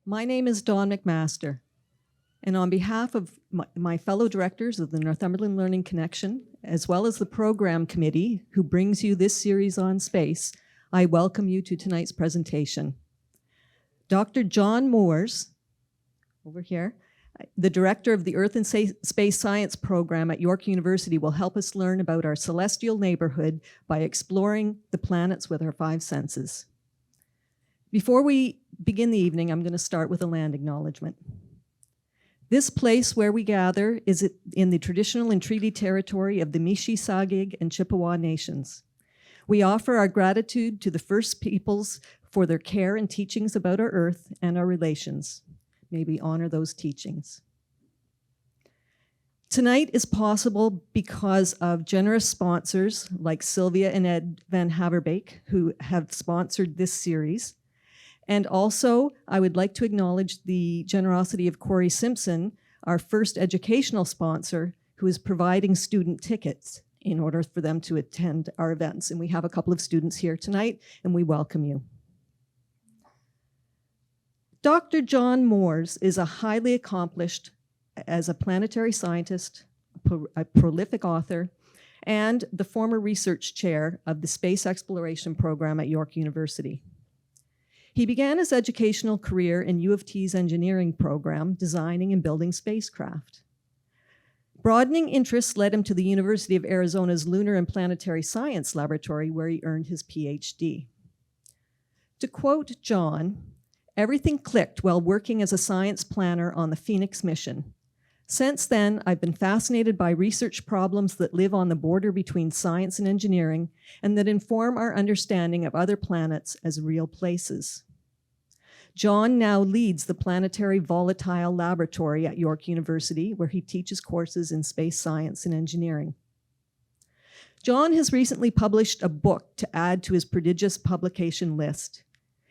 My name is Dawn McMaster, and on behalf of my fellow directors of the Northumberland Learning Connection, as well as the program committee who brings you this series on space, I welcome you to tonight's presentation. Dr. John Moores, over here, the director of the Earth and Space Science program at York University, will help us learn about our celestial neighborhood by exploring the planets with our five senses. Before we begin the evening, I'm going to start with a land acknowledgement. This place where we gather is in the traditional and treaty territory of the Mishi-Sagig and Chippewa nations. We offer our gratitude to the First Peoples for their care and teachings about our Earth and our relations. May we honor those teachings. Tonight is possible because of generous sponsors like Sylvia and Ed Van Haverbeek, who have sponsored this series. And also, I would like to acknowledge the generosity of Corey Simpson, our first educational sponsor, who is providing student tickets in order for them to attend our events. And we have a couple of students here tonight, and we welcome you. Dr. John Moores is a highly accomplished as a planetary scientist, a prolific author, and the former research chair of the Space Exploration Program at York University. He began his educational career in U of T's engineering program, designing and building spacecraft. Broadening interests led him to the University of Arizona's Lunar and Planetary Science Laboratory, where he earned his PhD. To quote John, "Everything clicked while working as a science planner on the Phoenix mission. Since then, I've been fascinated by research problems that live on the border between science and engineering and that inform our understanding of other planets as real places." John now leads the Planetary Volatile Laboratory at York University, where he teaches courses in space science and engineering. John has recently published a book to add to his prodigious publication list.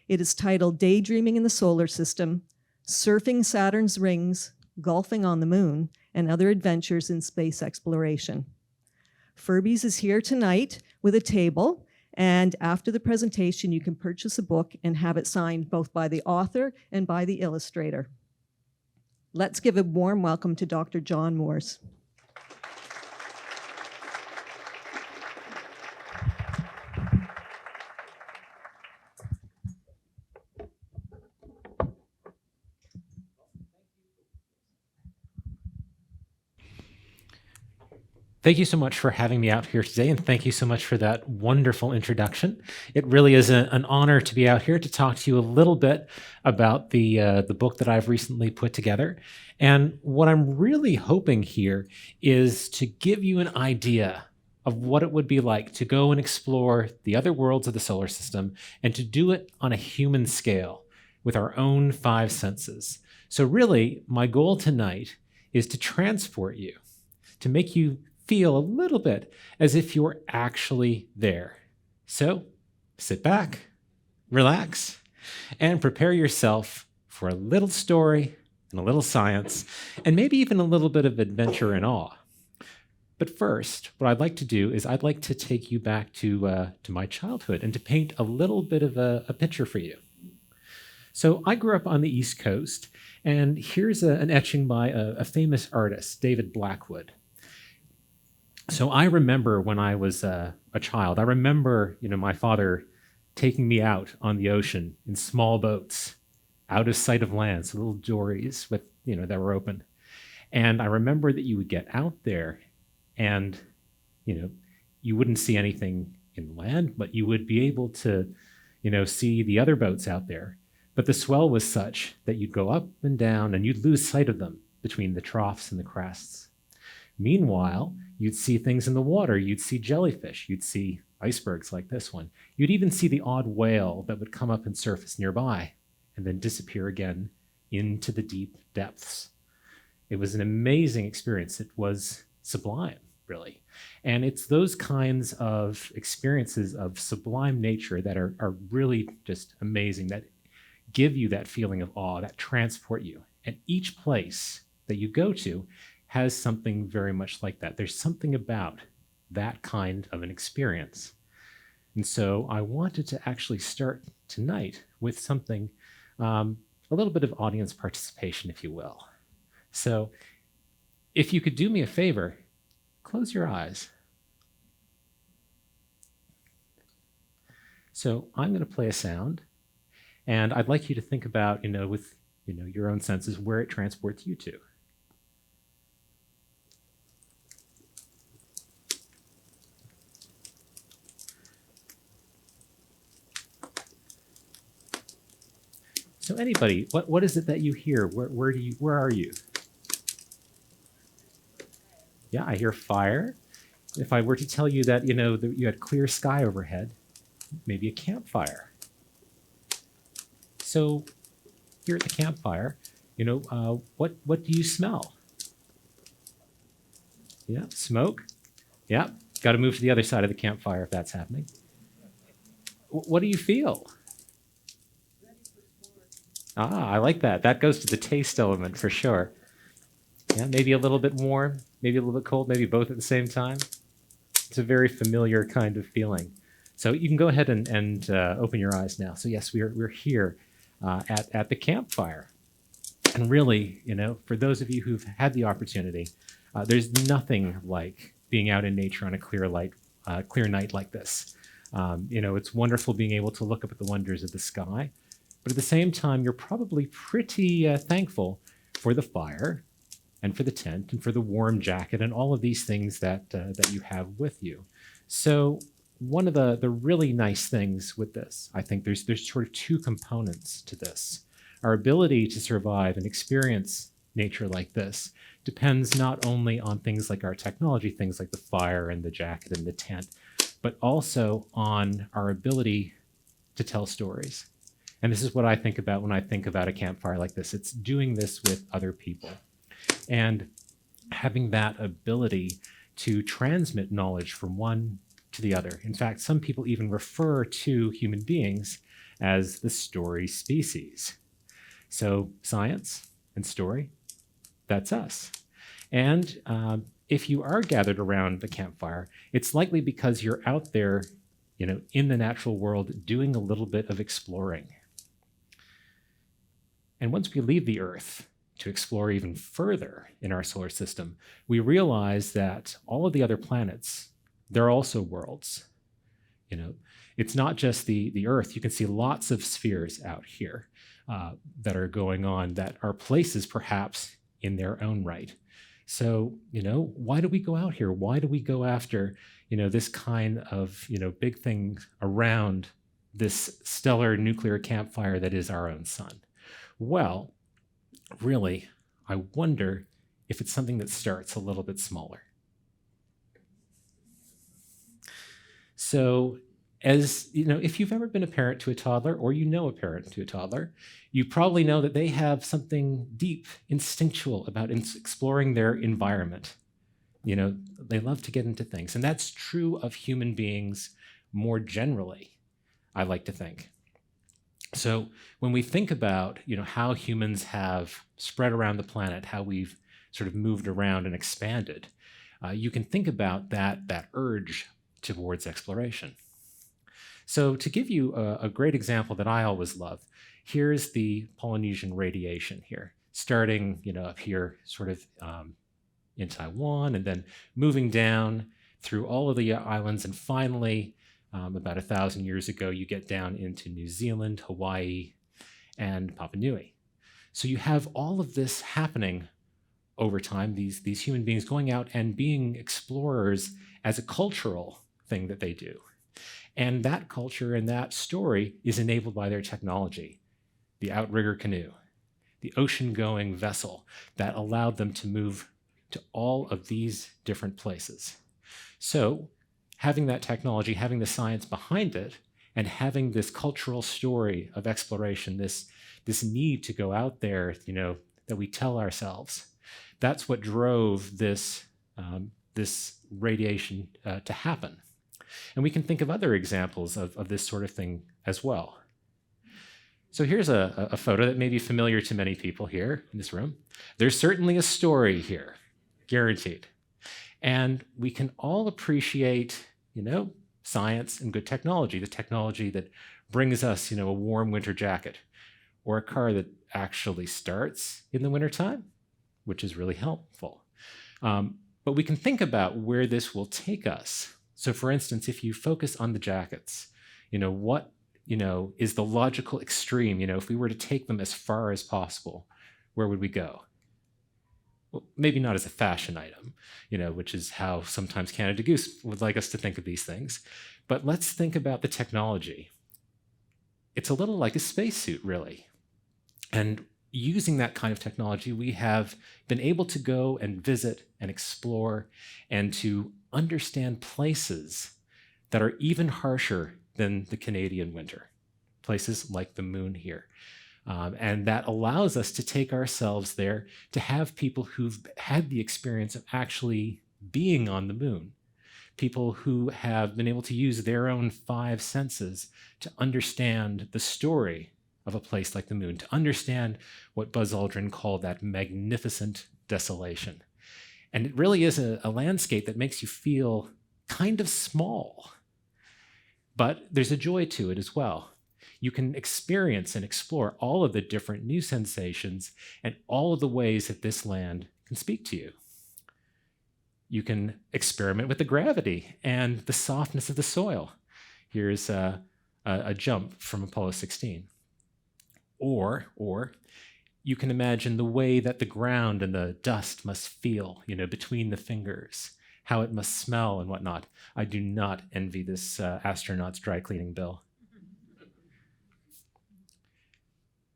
It is titled Daydreaming in the Solar System, Surfing Saturn's Rings, Golfing on the Moon, and Other Adventures in Space Exploration. Furbies is here tonight with a table, and after the presentation, you can purchase a book and have it signed both by the author and by the illustrator. Let's give a warm welcome to Dr. John Moores. Thank you so much for having me out here today, and thank you so much for that wonderful introduction. It really is an honor to be out here to talk to you a little bit about the book that I've recently put together. And what I'm really hoping here is to give you an idea of what it would be like to go and explore the other worlds of the solar system and to do it on a human scale with our own five senses. So really, my goal tonight is to transport you, to make you feel a little bit as if you're actually there. So sit back, relax, and prepare yourself for a little story and a little science, and maybe even a little bit of adventure and awe. But first, what I'd like to do is I'd like to take you back to my childhood and to paint a little bit of a picture for you. So I grew up on the East Coast, and here's an etching by a famous artist, David Blackwood. So I remember when I was a child, I remember, my father taking me out on the ocean in small boats, out of sight of land, so little dories with, that were open. And I remember that you would get out there and, you wouldn't see anything in land, but you would be able to, see the other boats out there. But the swell was such that you'd go up and down and you'd lose sight of them between the troughs and the crests. Meanwhile, you'd see things in the water. You'd see jellyfish. You'd see icebergs like this one. You'd even see the odd whale that would come up and surface nearby and then disappear again into the deep depths. It was an amazing experience. It was sublime, really. And it's those kinds of experiences of sublime nature that are really just amazing, that give you that feeling of awe, that transport you. And each place that you go to has something very much like that. There's something about that kind of an experience. And so I wanted to actually start tonight with something a little bit of audience participation, if you will. So if you could do me a favor, close your eyes. So I'm going to play a sound, and I'd like you to think about, with your own senses, where it transports you to. So anybody, what is it that you hear? Where are you? Yeah, I hear fire. If I were to tell you that, that you had clear sky overhead, maybe a campfire. So here at the campfire, what do you smell? Yeah, smoke. Yeah, got to move to the other side of the campfire if that's happening. What do you feel? Ah, I like that. That goes to the taste element for sure. Yeah, maybe a little bit warm, maybe a little bit cold, maybe both at the same time. It's a very familiar kind of feeling. So you can go ahead and open your eyes now. So yes, we're here at the campfire. And really, for those of you who've had the opportunity, there's nothing like being out in nature on a clear night like this. It's wonderful being able to look up at the wonders of the sky. But at the same time, you're probably pretty thankful for the fire and for the tent and for the warm jacket and all of these things that you have with you. So one of the really nice things with this, I think there's sort of two components to this. Our ability to survive and experience nature like this depends not only on things like our technology, things like the fire and the jacket and the tent, but also on our ability to tell stories. And this is what I think about when I think about a campfire like this. It's doing this with other people and having that ability to transmit knowledge from one to the other. In fact, some people even refer to human beings as the story species. So science and story, that's us. And if you are gathered around the campfire, it's likely because you're out there, in the natural world doing a little bit of exploring. And once we leave the Earth to explore even further in our solar system, we realize that all of the other planets, they're also worlds. It's not just the Earth. You can see lots of spheres out here that are going on that are places perhaps in their own right. So, why do we go out here? Why do we go after, this kind of, big thing around this stellar nuclear campfire that is our own sun? Well, really, I wonder if it's something that starts a little bit smaller. So, if you've ever been a parent to a toddler, or a parent to a toddler, you probably know that they have something deep, instinctual about exploring their environment. They love to get into things. And that's true of human beings more generally, I like to think. So when we think about, how humans have spread around the planet, how we've sort of moved around and expanded, you can think about that urge towards exploration. So to give you a great example that I always love, here's the Polynesian radiation here, starting, up here sort of in Taiwan, and then moving down through all of the islands, and finally, about 1,000 years ago, you get down into New Zealand, Hawaii, and Papua New Guinea. So you have all of this happening over time, these human beings going out and being explorers as a cultural thing that they do. And that culture and that story is enabled by their technology, the outrigger canoe, the ocean-going vessel that allowed them to move to all of these different places. So having that technology, having the science behind it, and having this cultural story of exploration, this need to go out there, that we tell ourselves, that's what drove this radiation to happen. And we can think of other examples of this sort of thing as well. So here's a photo that may be familiar to many people here in this room. There's certainly a story here, guaranteed. And we can all appreciate, science and good technology, the technology that brings us, a warm winter jacket, or a car that actually starts in the wintertime, which is really helpful. But we can think about where this will take us. So for instance, if you focus on the jackets, what is the logical extreme? If we were to take them as far as possible, where would we go? Well, maybe not as a fashion item, which is how sometimes Canada Goose would like us to think of these things. But let's think about the technology. It's a little like a spacesuit, really. And using that kind of technology, we have been able to go and visit and explore and to understand places that are even harsher than the Canadian winter, places like the moon here. And that allows us to take ourselves there, to have people who've had the experience of actually being on the moon, people who have been able to use their own 5 senses to understand the story of a place like the moon, to understand what Buzz Aldrin called that magnificent desolation. And it really is a landscape that makes you feel kind of small, but there's a joy to it as well. You can experience and explore all of the different new sensations and all of the ways that this land can speak to you. You can experiment with the gravity and the softness of the soil. Here's a jump from Apollo 16. Or you can imagine the way that the ground and the dust must feel, between the fingers, how it must smell and whatnot. I do not envy this astronaut's dry cleaning bill.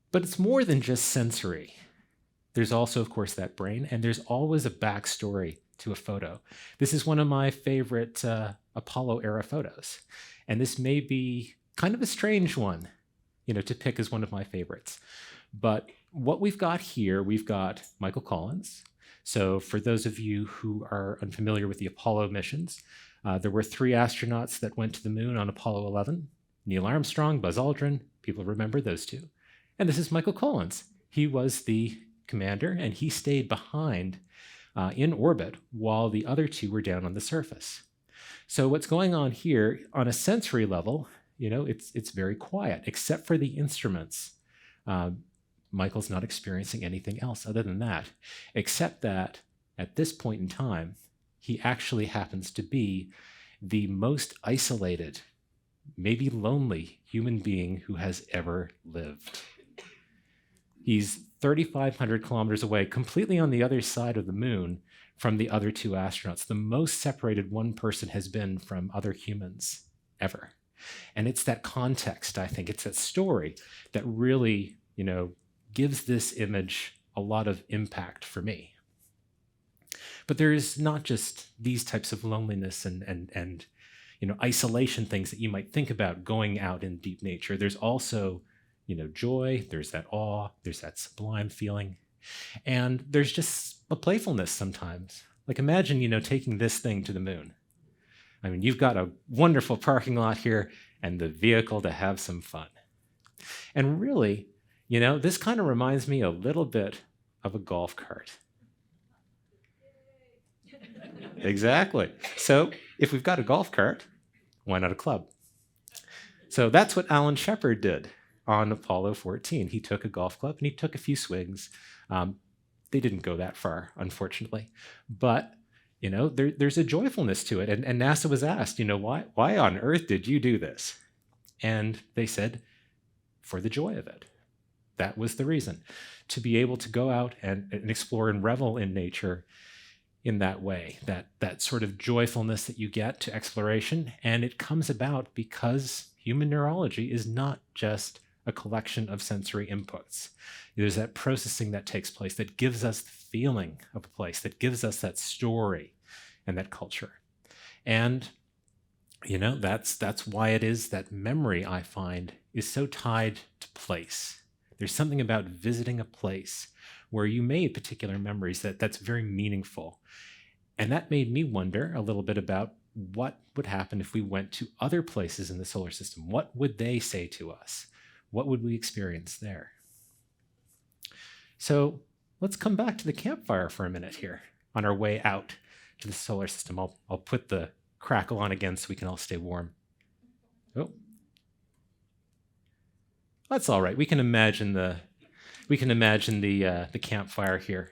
But it's more than just sensory. There's also, of course, that brain, and there's always a backstory to a photo. This is one of my favorite Apollo-era photos, and this may be kind of a strange one, to pick as one of my favorites. But what we've got here, we've got Michael Collins. So for those of you who are unfamiliar with the Apollo missions, there were 3 astronauts that went to the moon on Apollo 11. Neil Armstrong, Buzz Aldrin, people remember those 2. And this is Michael Collins. He was the commander, and he stayed behind in orbit while the other 2 were down on the surface. So what's going on here on a sensory level, it's very quiet, except for the instruments. Michael's not experiencing anything else other than that, except that at this point in time, he actually happens to be the most isolated, maybe lonely human being who has ever lived. He's 3,500 kilometers away, completely on the other side of the moon from the other 2 astronauts, the most separated one person has been from other humans ever. And it's that context, I think, it's that story that really, gives this image a lot of impact for me. But there's not just these types of loneliness and isolation things that you might think about going out in deep nature. There's also, joy, there's that awe, there's that sublime feeling, and there's just a playfulness sometimes. Like imagine, taking this thing to the moon. I mean, you've got a wonderful parking lot here and the vehicle to have some fun. And really, this kind of reminds me a little bit of a golf cart. Exactly. So if we've got a golf cart, why not a club? So that's what Alan Shepard did on Apollo 14. He took a golf club and he took a few swings. They didn't go that far, unfortunately. But, there's a joyfulness to it. And NASA was asked, why on earth did you do this? And they said, for the joy of it. That was the reason, to be able to go out and explore and revel in nature in that way, that sort of joyfulness that you get to exploration. And it comes about because human neurology is not just a collection of sensory inputs. There's that processing that takes place that gives us the feeling of a place, that gives us that story and that culture. And, that's why it is that memory, I find, is so tied to place. There's something about visiting a place where you made particular memories that's very meaningful. And that made me wonder a little bit about what would happen if we went to other places in the solar system. What would they say to us? What would we experience there? So let's come back to the campfire for a minute here on our way out to the solar system. I'll put the crackle on again so we can all stay warm. Oh. That's all right. We can imagine the we can imagine the campfire here.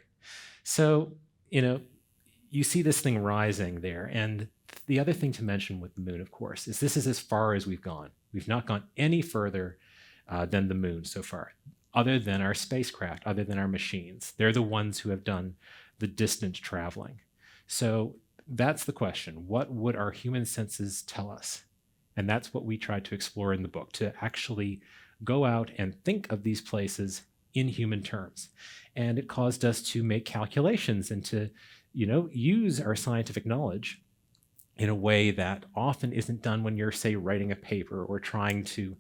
So, you see this thing rising there. And the other thing to mention with the moon, of course, is this is as far as we've gone. We've not gone any further than the moon so far, other than our spacecraft, other than our machines. They're the ones who have done the distant traveling. So that's the question. What would our human senses tell us? And that's what we tried to explore in the book, to actually go out and think of these places in human terms. And it caused us to make calculations and to, use our scientific knowledge in a way that often isn't done when you're, say, writing a paper or trying to,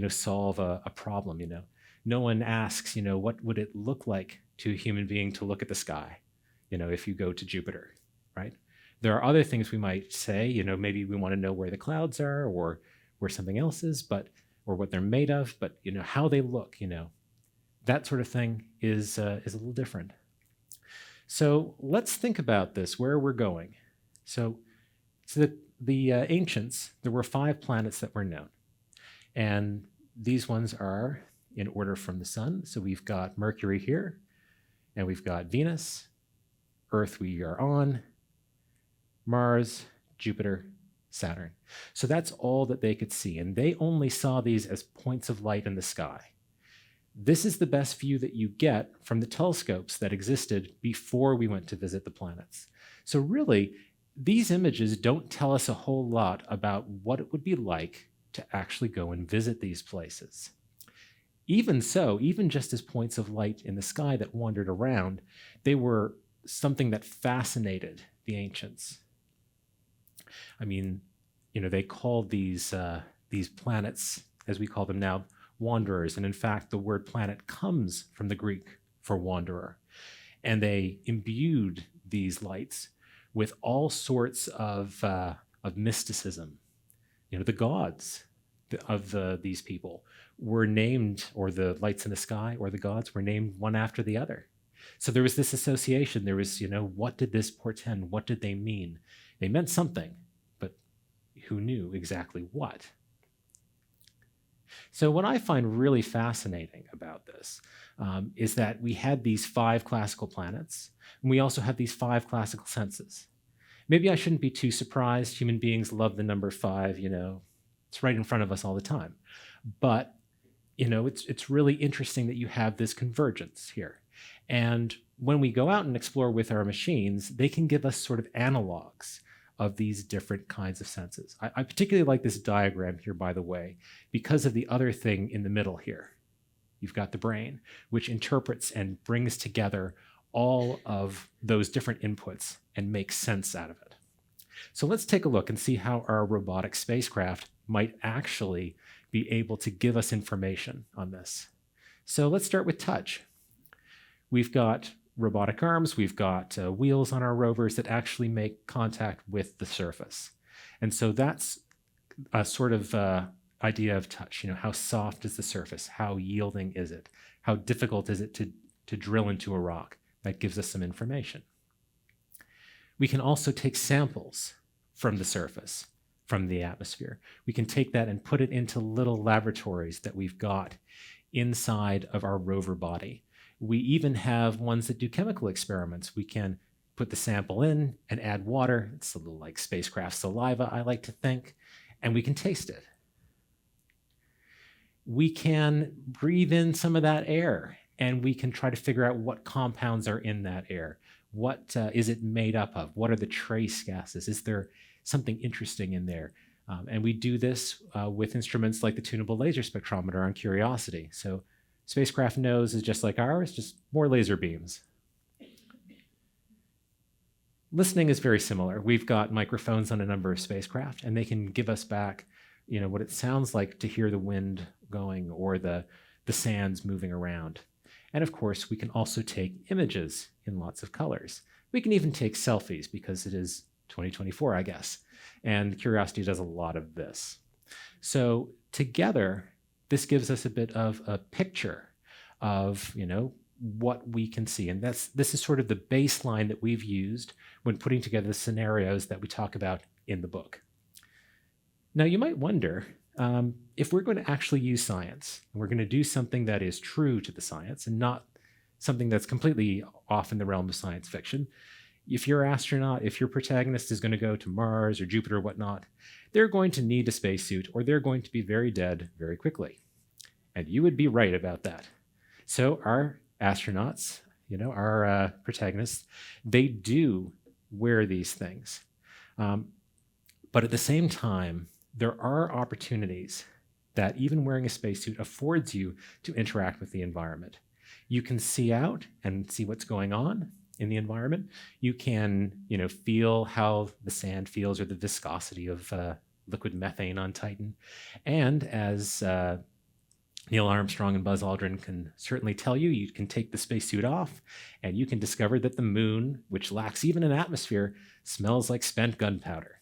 solve a problem. No one asks, what would it look like to a human being to look at the sky, if you go to Jupiter, right? There are other things we might say, maybe we want to know where the clouds are or where something else is, or what they're made of, but how they look, that sort of thing is a little different. So let's think about this, where we're going. So the ancients, there were 5 planets that were known. And these ones are in order from the sun. So we've got Mercury here, and we've got Venus, Earth we are on, Mars, Jupiter, Saturn. So that's all that they could see. And they only saw these as points of light in the sky. This is the best view that you get from the telescopes that existed before we went to visit the planets. So really, these images don't tell us a whole lot about what it would be like to actually go and visit these places. Even so, even just as points of light in the sky that wandered around, they were something that fascinated the ancients. I mean, they called these planets, as we call them now, wanderers. And in fact, the word planet comes from the Greek for wanderer. And they imbued these lights with all sorts of mysticism. The gods of these people were named, or the lights in the sky or the gods were named one after the other. So there was this association. There was, what did this portend? What did they mean? They meant something, but who knew exactly what? So what I find really fascinating about this is that we had these 5 classical planets, and we also have these 5 classical senses. Maybe I shouldn't be too surprised. Human beings love the number 5, it's right in front of us all the time. But, it's really interesting that you have this convergence here. And when we go out and explore with our machines, they can give us sort of analogs of these different kinds of senses. I particularly like this diagram here, by the way, because of the other thing in the middle here. You've got the brain, which interprets and brings together all of those different inputs and makes sense out of it. So let's take a look and see how our robotic spacecraft might actually be able to give us information on this. So let's start with touch. We've got robotic arms, we've got wheels on our rovers that actually make contact with the surface. And so that's a sort of idea of touch. How soft is the surface? How yielding is it? How difficult is it to drill into a rock? That gives us some information. We can also take samples from the surface, from the atmosphere. We can take that and put it into little laboratories that we've got inside of our rover body. We even have ones that do chemical experiments. We can put the sample in and add water. It's a little like spacecraft saliva, I like to think, and we can taste it. We can breathe in some of that air, and we can try to figure out what compounds are in that air. What is it made up of? What are the trace gases? Is there something interesting in there? And we do this with instruments like the tunable laser spectrometer on Curiosity. So spacecraft nose is just like ours, just more laser beams. Listening is very similar. We've got microphones on a number of spacecraft, and they can give us back, what it sounds like to hear the wind going or the sands moving around. And of course, we can also take images in lots of colors. We can even take selfies because it is 2024, I guess. And Curiosity does a lot of this. So together, this gives us a bit of a picture of, what we can see. And this is sort of the baseline that we've used when putting together the scenarios that we talk about in the book. Now, you might wonder, if we're going to actually use science, and we're going to do something that is true to the science and not something that's completely off in the realm of science fiction, if your astronaut, if your protagonist is going to go to Mars or Jupiter or whatnot, they're going to need a spacesuit or they're going to be very dead very quickly. And you would be right about that. So our astronauts, our protagonists, they do wear these things. But at the same time, there are opportunities that even wearing a spacesuit affords you to interact with the environment. You can see out and see what's going on in the environment. You can, feel how the sand feels or the viscosity of liquid methane on Titan. And as Neil Armstrong and Buzz Aldrin can certainly tell you, you can take the spacesuit off and you can discover that the moon, which lacks even an atmosphere, smells like spent gunpowder.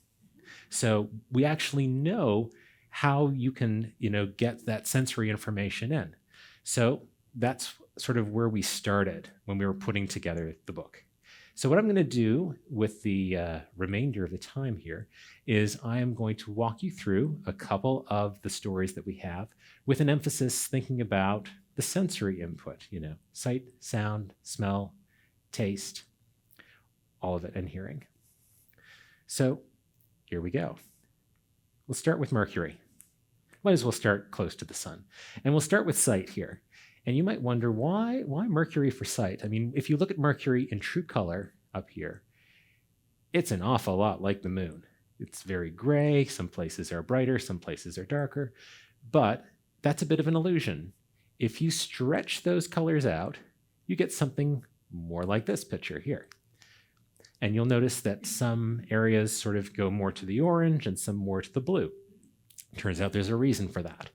So we actually know how you can, get that sensory information in. So that's sort of where we started when we were putting together the book. So what I'm going to do with the remainder of the time here is I am going to walk you through a couple of the stories that we have with an emphasis thinking about the sensory input, sight, sound, smell, taste, all of it, and hearing. So here we go. We'll start with Mercury. Might as well start close to the sun. And we'll start with sight here. And you might wonder, why Mercury for sight? I mean, if you look at Mercury in true color up here, it's an awful lot like the moon. It's very gray. Some places are brighter, some places are darker. But that's a bit of an illusion. If you stretch those colors out, you get something more like this picture here. And you'll notice that some areas sort of go more to the orange and some more to the blue. Turns out there's a reason for that.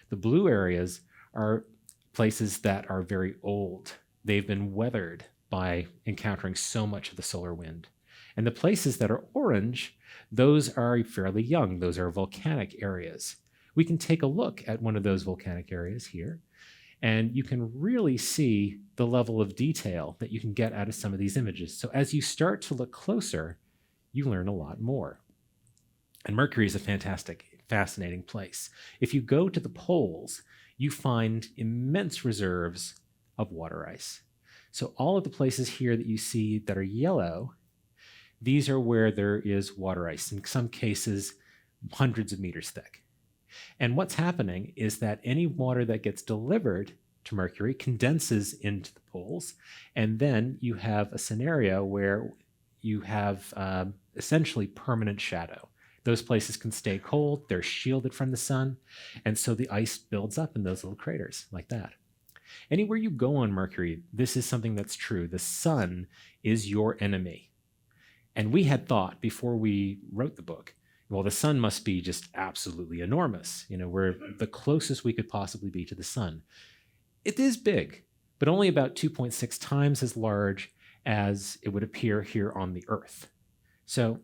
The blue areas are places that are very old. They've been weathered by encountering so much of the solar wind. And the places that are orange, those are fairly young. Those are volcanic areas. We can take a look at one of those volcanic areas here, and you can really see the level of detail that you can get out of some of these images. So as you start to look closer, you learn a lot more. And Mercury is a fantastic, fascinating place. If you go to the poles, you find immense reserves of water ice. So all of the places here that you see that are yellow, these are where there is water ice, in some cases hundreds of meters thick. And what's happening is that any water that gets delivered to Mercury condenses into the poles, and then you have a scenario where you have essentially permanent shadow. Those places can stay cold, they're shielded from the sun, and so the ice builds up in those little craters like that. Anywhere you go on Mercury, this is something that's true. The sun is your enemy. And we had thought before we wrote the book, well, the sun must be just absolutely enormous. We're the closest we could possibly be to the sun. It is big, but only about 2.6 times as large as it would appear here on the Earth. So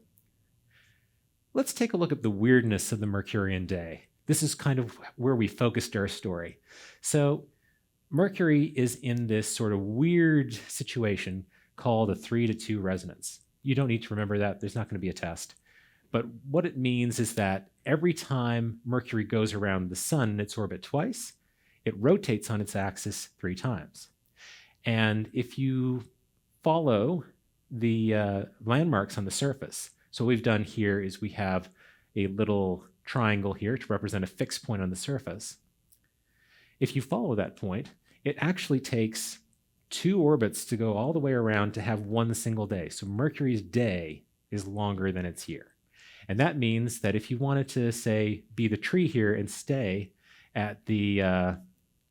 let's take a look at the weirdness of the Mercurian day. This is kind of where we focused our story. So Mercury is in this sort of weird situation called a 3-to-2 resonance. You don't need to remember that. There's not going to be a test. But what it means is that every time Mercury goes around the sun in its orbit twice, it rotates on its axis 3 times. And if you follow the landmarks on the surface, so what we've done here is we have a little triangle here to represent a fixed point on the surface. If you follow that point, it actually takes 2 orbits to go all the way around to have one single day. So Mercury's day is longer than its year. And that means that if you wanted to, say, be the tree here and stay at the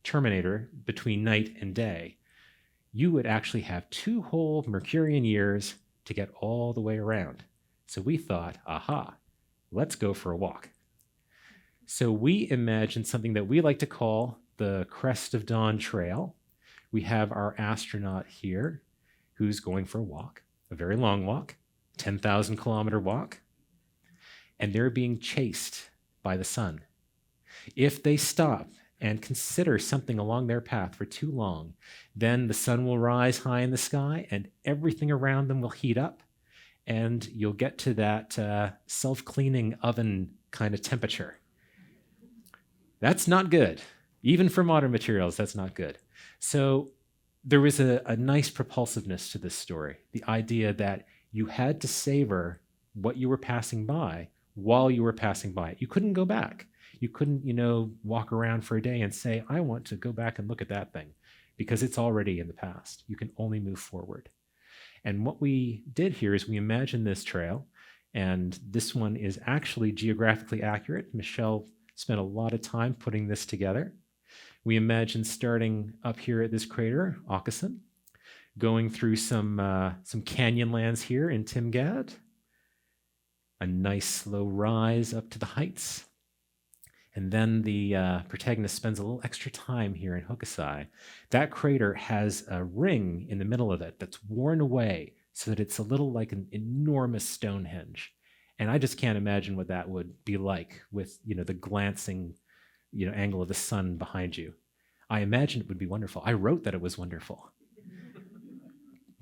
terminator between night and day, you would actually have 2 whole Mercurian years to get all the way around. So we thought, aha, let's go for a walk. So we imagined something that we like to call the Crest of Dawn Trail. We have our astronaut here who's going for a walk, a very long walk, 10,000 kilometer walk, and they're being chased by the sun. If they stop and consider something along their path for too long, then the sun will rise high in the sky and everything around them will heat up, and you'll get to that self-cleaning oven kind of temperature. That's not good. Even for modern materials, that's not good. So there was a nice propulsiveness to this story. The idea that you had to savor what you were passing by while you were passing by it. You couldn't go back. You couldn't, walk around for a day and say, I want to go back and look at that thing, because it's already in the past. You can only move forward. And what we did here is we imagined this trail, and this one is actually geographically accurate. Michelle spent a lot of time putting this together. We imagined starting up here at this crater, Aucassin, going through some canyon lands here in Timgad, a nice slow rise up to the heights, and then the protagonist spends a little extra time here in Hokusai. That crater has a ring in the middle of it that's worn away so that it's a little like an enormous Stonehenge. And I just can't imagine what that would be like with, the glancing, angle of the sun behind you. I imagine it would be wonderful. I wrote that it was wonderful.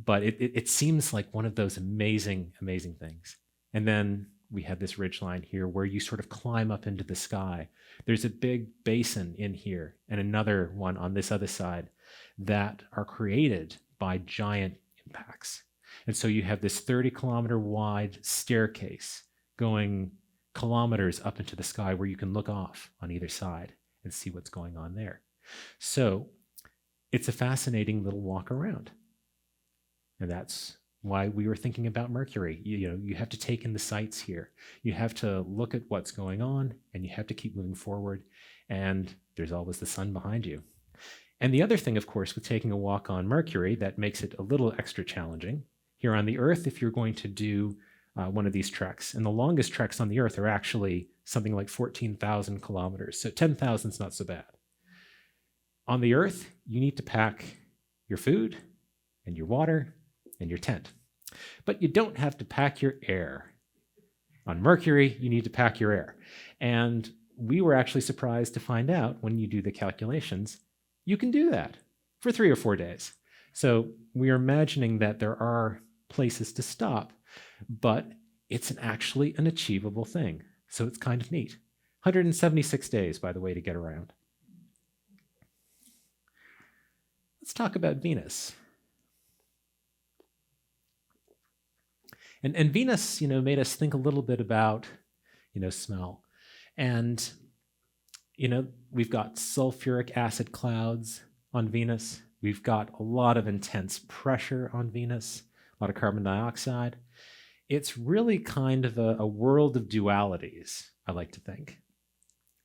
But it seems like one of those amazing, amazing things. And then we have this ridgeline here where you sort of climb up into the sky. There's a big basin in here and another one on this other side that are created by giant impacts. And so you have this 30-kilometer wide staircase going kilometers up into the sky where you can look off on either side and see what's going on there. So it's a fascinating little walk around. And that's why we were thinking about Mercury. You have to take in the sights here. You have to look at what's going on, and you have to keep moving forward. And there's always the sun behind you. And the other thing, of course, with taking a walk on Mercury that makes it a little extra challenging, here on the Earth, if you're going to do one of these treks, and the longest treks on the Earth are actually something like 14,000 kilometers. So 10,000 is not so bad. On the Earth, you need to pack your food and your water and your tent. But you don't have to pack your air. On Mercury, you need to pack your air. And we were actually surprised to find out when you do the calculations, you can do that for 3 or 4 days. So we are imagining that there are places to stop, but it's actually an achievable thing. So it's kind of neat. 176 days, by the way, to get around. Let's talk about Venus. And Venus, made us think a little bit about, smell. And, we've got sulfuric acid clouds on Venus. We've got a lot of intense pressure on Venus, a lot of carbon dioxide. It's really kind of a world of dualities, I like to think.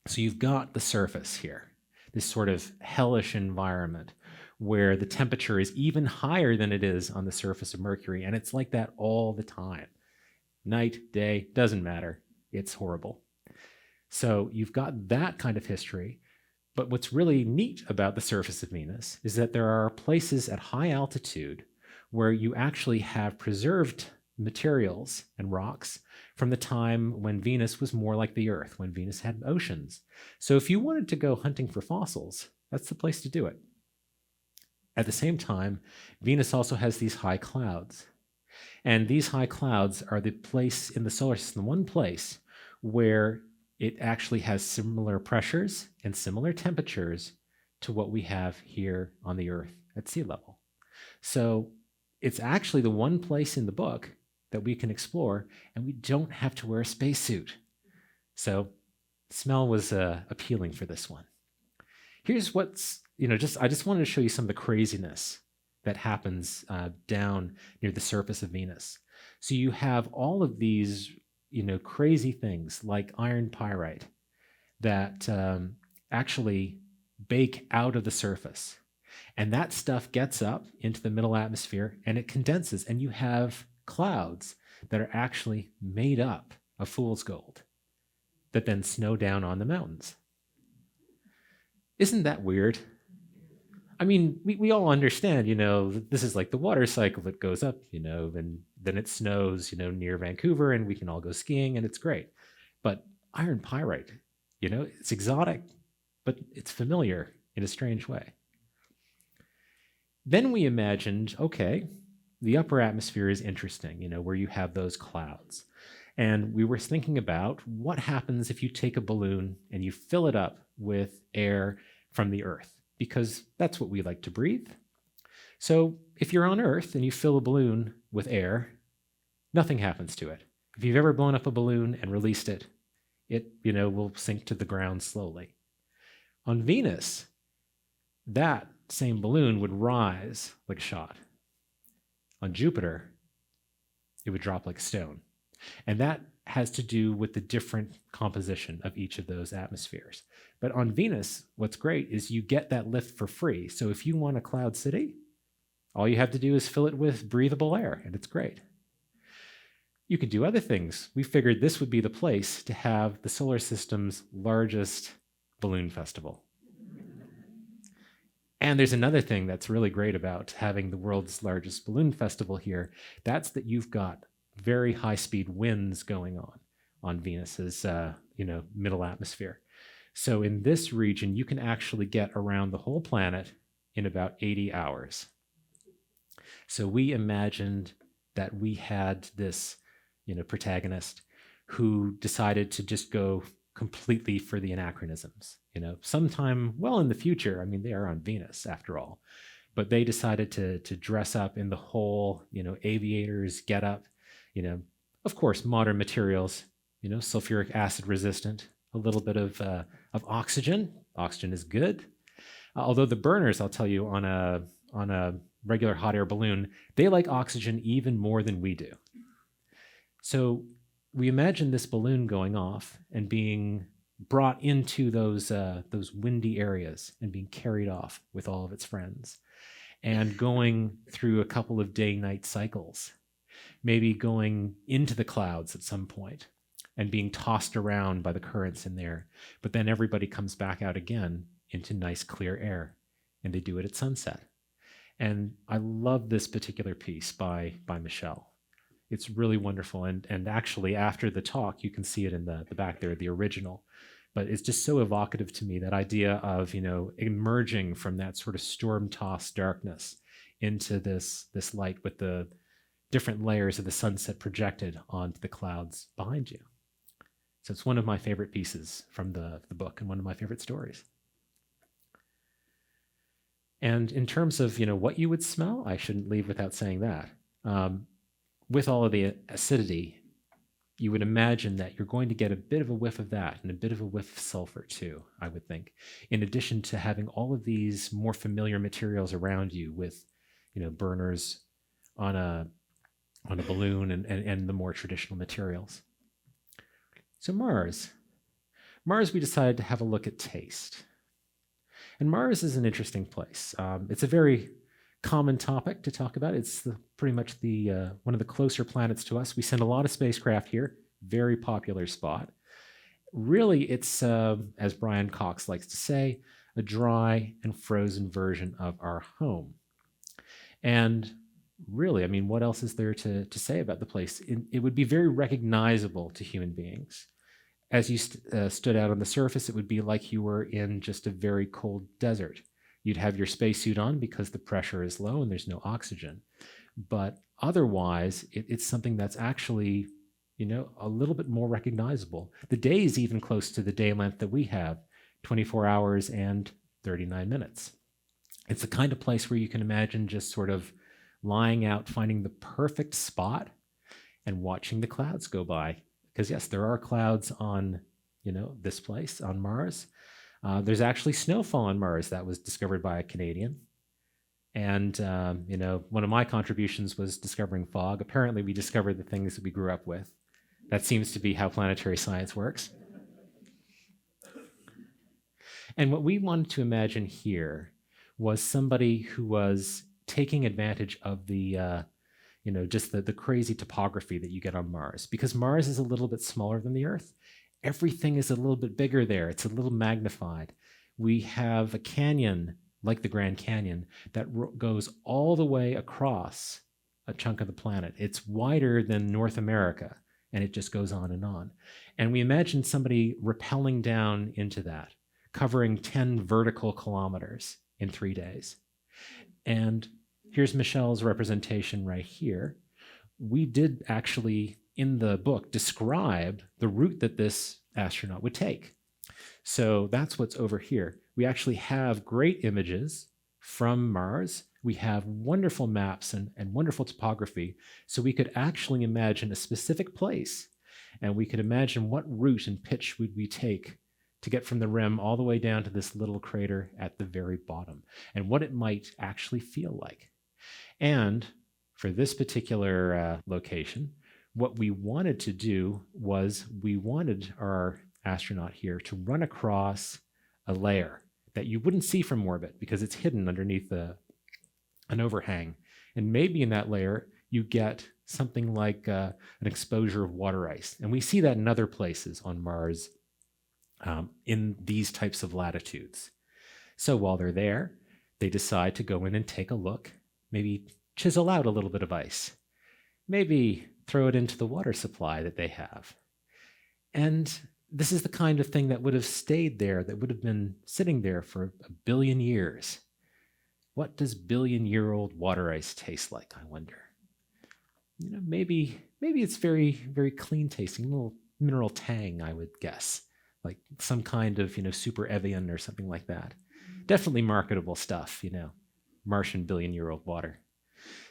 So you've got the surface here, this sort of hellish environment where the temperature is even higher than it is on the surface of Mercury, and it's like that all the time. Night, day, doesn't matter. It's horrible. So you've got that kind of history, but what's really neat about the surface of Venus is that there are places at high altitude where you actually have preserved materials and rocks from the time when Venus was more like the Earth, when Venus had oceans. So if you wanted to go hunting for fossils, that's the place to do it. At the same time, Venus also has these high clouds. And these high clouds are the place in the solar system, one place where it actually has similar pressures and similar temperatures to what we have here on the Earth at sea level. So it's actually the one place in the book that we can explore, and we don't have to wear a spacesuit. So smell was appealing for this one. Here's what's I just wanted to show you some of the craziness that happens down near the surface of Venus. So you have all of these, crazy things like iron pyrite that actually bake out of the surface. And that stuff gets up into the middle atmosphere and it condenses, and you have clouds that are actually made up of fool's gold that then snow down on the mountains. Isn't that weird? I mean, we all understand, this is like the water cycle that goes up, and then it snows, near Vancouver, and we can all go skiing, and it's great. But iron pyrite, it's exotic, but it's familiar in a strange way. Then we imagined, okay, the upper atmosphere is interesting, where you have those clouds. And we were thinking about what happens if you take a balloon and you fill it up with air from the Earth, because that's what we like to breathe. So if you're on Earth and you fill a balloon with air, nothing happens to it. If you've ever blown up a balloon and released it, it will sink to the ground slowly. On Venus, that same balloon would rise like a shot. On Jupiter, it would drop like a stone. And that has to do with the different composition of each of those atmospheres. But on Venus, what's great is you get that lift for free. So if you want a cloud city, all you have to do is fill it with breathable air, and it's great. You could do other things. We figured this would be the place to have the solar system's largest balloon festival. And there's another thing that's really great about having the world's largest balloon festival here. That's that you've got very high-speed winds going on Venus's middle atmosphere. So in this region, you can actually get around the whole planet in about 80 hours. So we imagined that we had this protagonist who decided to just go completely for the anachronisms. Sometime well in the future, they are on Venus after all, but they decided to dress up in the whole, aviators get up, of course, modern materials, sulfuric acid resistant, a little bit of oxygen. Oxygen is good. Although the burners, I'll tell you, on a regular hot air balloon, they like oxygen even more than we do. So we imagine this balloon going off and being brought into those windy areas and being carried off with all of its friends and going through a couple of day-night cycles, maybe going into the clouds at some point and being tossed around by the currents in there. But then everybody comes back out again into nice clear air, and they do it at sunset. And I love this particular piece by Michelle. It's really wonderful. And actually, after the talk, you can see it in the back there, the original. But it's just so evocative to me, that idea of, emerging from that sort of storm-tossed darkness into this light with the different layers of the sunset projected onto the clouds behind you. So it's one of my favorite pieces from the book and one of my favorite stories. And in terms of, what you would smell, I shouldn't leave without saying that. With all of the acidity, you would imagine that you're going to get a bit of a whiff of that and a bit of a whiff of sulfur too, I would think, in addition to having all of these more familiar materials around you with, burners on a balloon and the more traditional materials. So Mars, we decided to have a look at taste. And Mars is an interesting place. It's a very common topic to talk about. It's pretty much the one of the closer planets to us. We send a lot of spacecraft here. Very popular spot. Really, it's, as Brian Cox likes to say, a dry and frozen version of our home. And really, what else is there to say about the place? It would be very recognizable to human beings. As you stood out on the surface, it would be like you were in just a very cold desert. You'd have your spacesuit on because the pressure is low and there's no oxygen. But otherwise, it's something that's actually, a little bit more recognizable. The day is even close to the day length that we have, 24 hours and 39 minutes. It's the kind of place where you can imagine just sort of lying out, finding the perfect spot and watching the clouds go by. Because yes, there are clouds on, this place, on Mars. There's actually snowfall on Mars that was discovered by a Canadian. And, one of my contributions was discovering fog. Apparently, we discovered the things that we grew up with. That seems to be how planetary science works. And what we wanted to imagine here was somebody who was taking advantage of the, just the crazy topography that you get on Mars. Because Mars is a little bit smaller than the Earth. Everything is a little bit bigger there. It's a little magnified. We have a canyon, like the Grand Canyon, that goes all the way across a chunk of the planet. It's wider than North America, and it just goes on. And we imagine somebody rappelling down into that, covering 10 vertical kilometers in 3 days. And here's Michelle's representation right here. We did actually, in the book, describe the route that this astronaut would take. So that's what's over here. We actually have great images from Mars. We have wonderful maps and wonderful topography. So we could actually imagine a specific place, and we could imagine what route and pitch would we take to get from the rim all the way down to this little crater at the very bottom, and what it might actually feel like. And for this particular location, what we wanted to do was we wanted our astronaut here to run across a layer that you wouldn't see from orbit because it's hidden underneath an overhang. And maybe in that layer, you get something like an exposure of water ice. And we see that in other places on Mars in these types of latitudes. So while they're there, they decide to go in and take a look, maybe chisel out a little bit of ice, maybe throw it into the water supply that they have. And this is the kind of thing that would have stayed there, that would have been sitting there for 1 billion years. What does billion-year-old water ice taste like, I wonder? Maybe it's very, very clean tasting, a little mineral tang, I would guess, like some kind of, super Evian or something like that. Definitely marketable stuff, Martian billion-year-old water.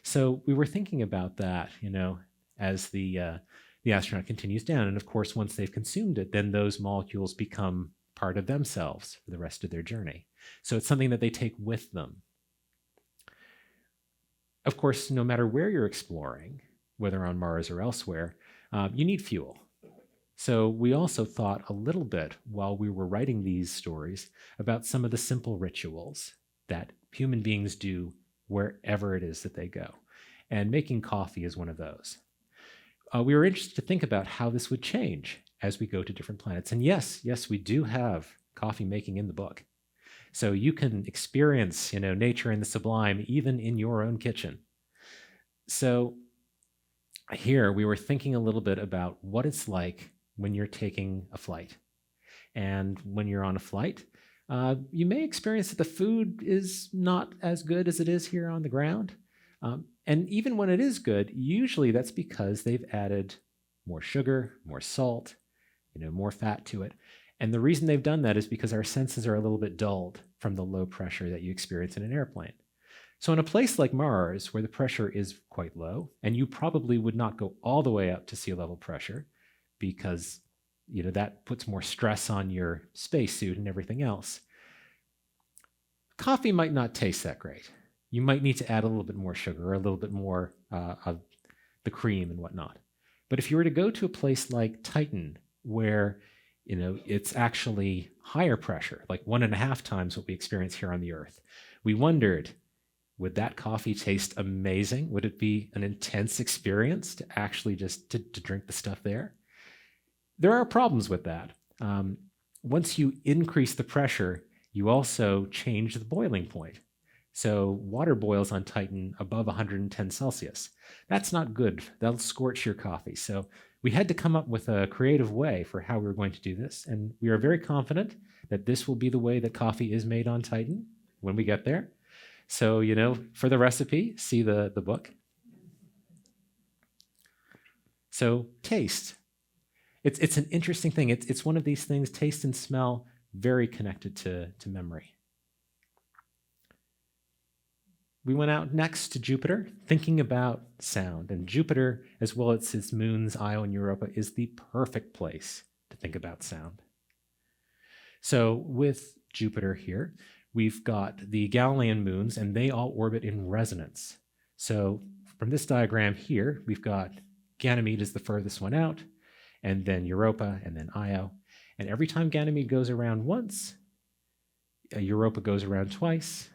So we were thinking about that, as the astronaut continues down. And of course, once they've consumed it, then those molecules become part of themselves for the rest of their journey. So it's something that they take with them. Of course, no matter where you're exploring, whether on Mars or elsewhere, you need fuel. So we also thought a little bit while we were writing these stories about some of the simple rituals that human beings do wherever it is that they go. And making coffee is one of those. We were interested to think about how this would change as we go to different planets. And yes, we do have coffee making in the book. So you can experience, nature and the sublime even in your own kitchen. So here we were thinking a little bit about what it's like when you're taking a flight. And when you're on a flight, you may experience that the food is not as good as it is here on the ground. And even when it is good, usually that's because they've added more sugar, more salt, more fat to it. And the reason they've done that is because our senses are a little bit dulled from the low pressure that you experience in an airplane. So in a place like Mars, where the pressure is quite low, and you probably would not go all the way up to sea level pressure because, that puts more stress on your spacesuit and everything else, coffee might not taste that great. You might need to add a little bit more sugar or a little bit more of the cream and whatnot. But if you were to go to a place like Titan, where it's actually higher pressure, like 1.5 times what we experience here on the Earth, we wondered, would that coffee taste amazing? Would it be an intense experience to actually just to drink the stuff there? There are problems with that. Once you increase the pressure, you also change the boiling point. So water boils on Titan above 110 Celsius. That's not good. That'll scorch your coffee. So we had to come up with a creative way for how we were going to do this. And we are very confident that this will be the way that coffee is made on Titan when we get there. So, for the recipe, see the book. So taste. It's an interesting thing. It's one of these things, taste and smell, very connected to memory. We went out next to Jupiter, thinking about sound. And Jupiter, as well as its moons, Io and Europa, is the perfect place to think about sound. So with Jupiter here, we've got the Galilean moons, and they all orbit in resonance. So from this diagram here, we've got Ganymede is the furthest one out, and then Europa, and then Io. And every time Ganymede goes around once, Europa goes around twice,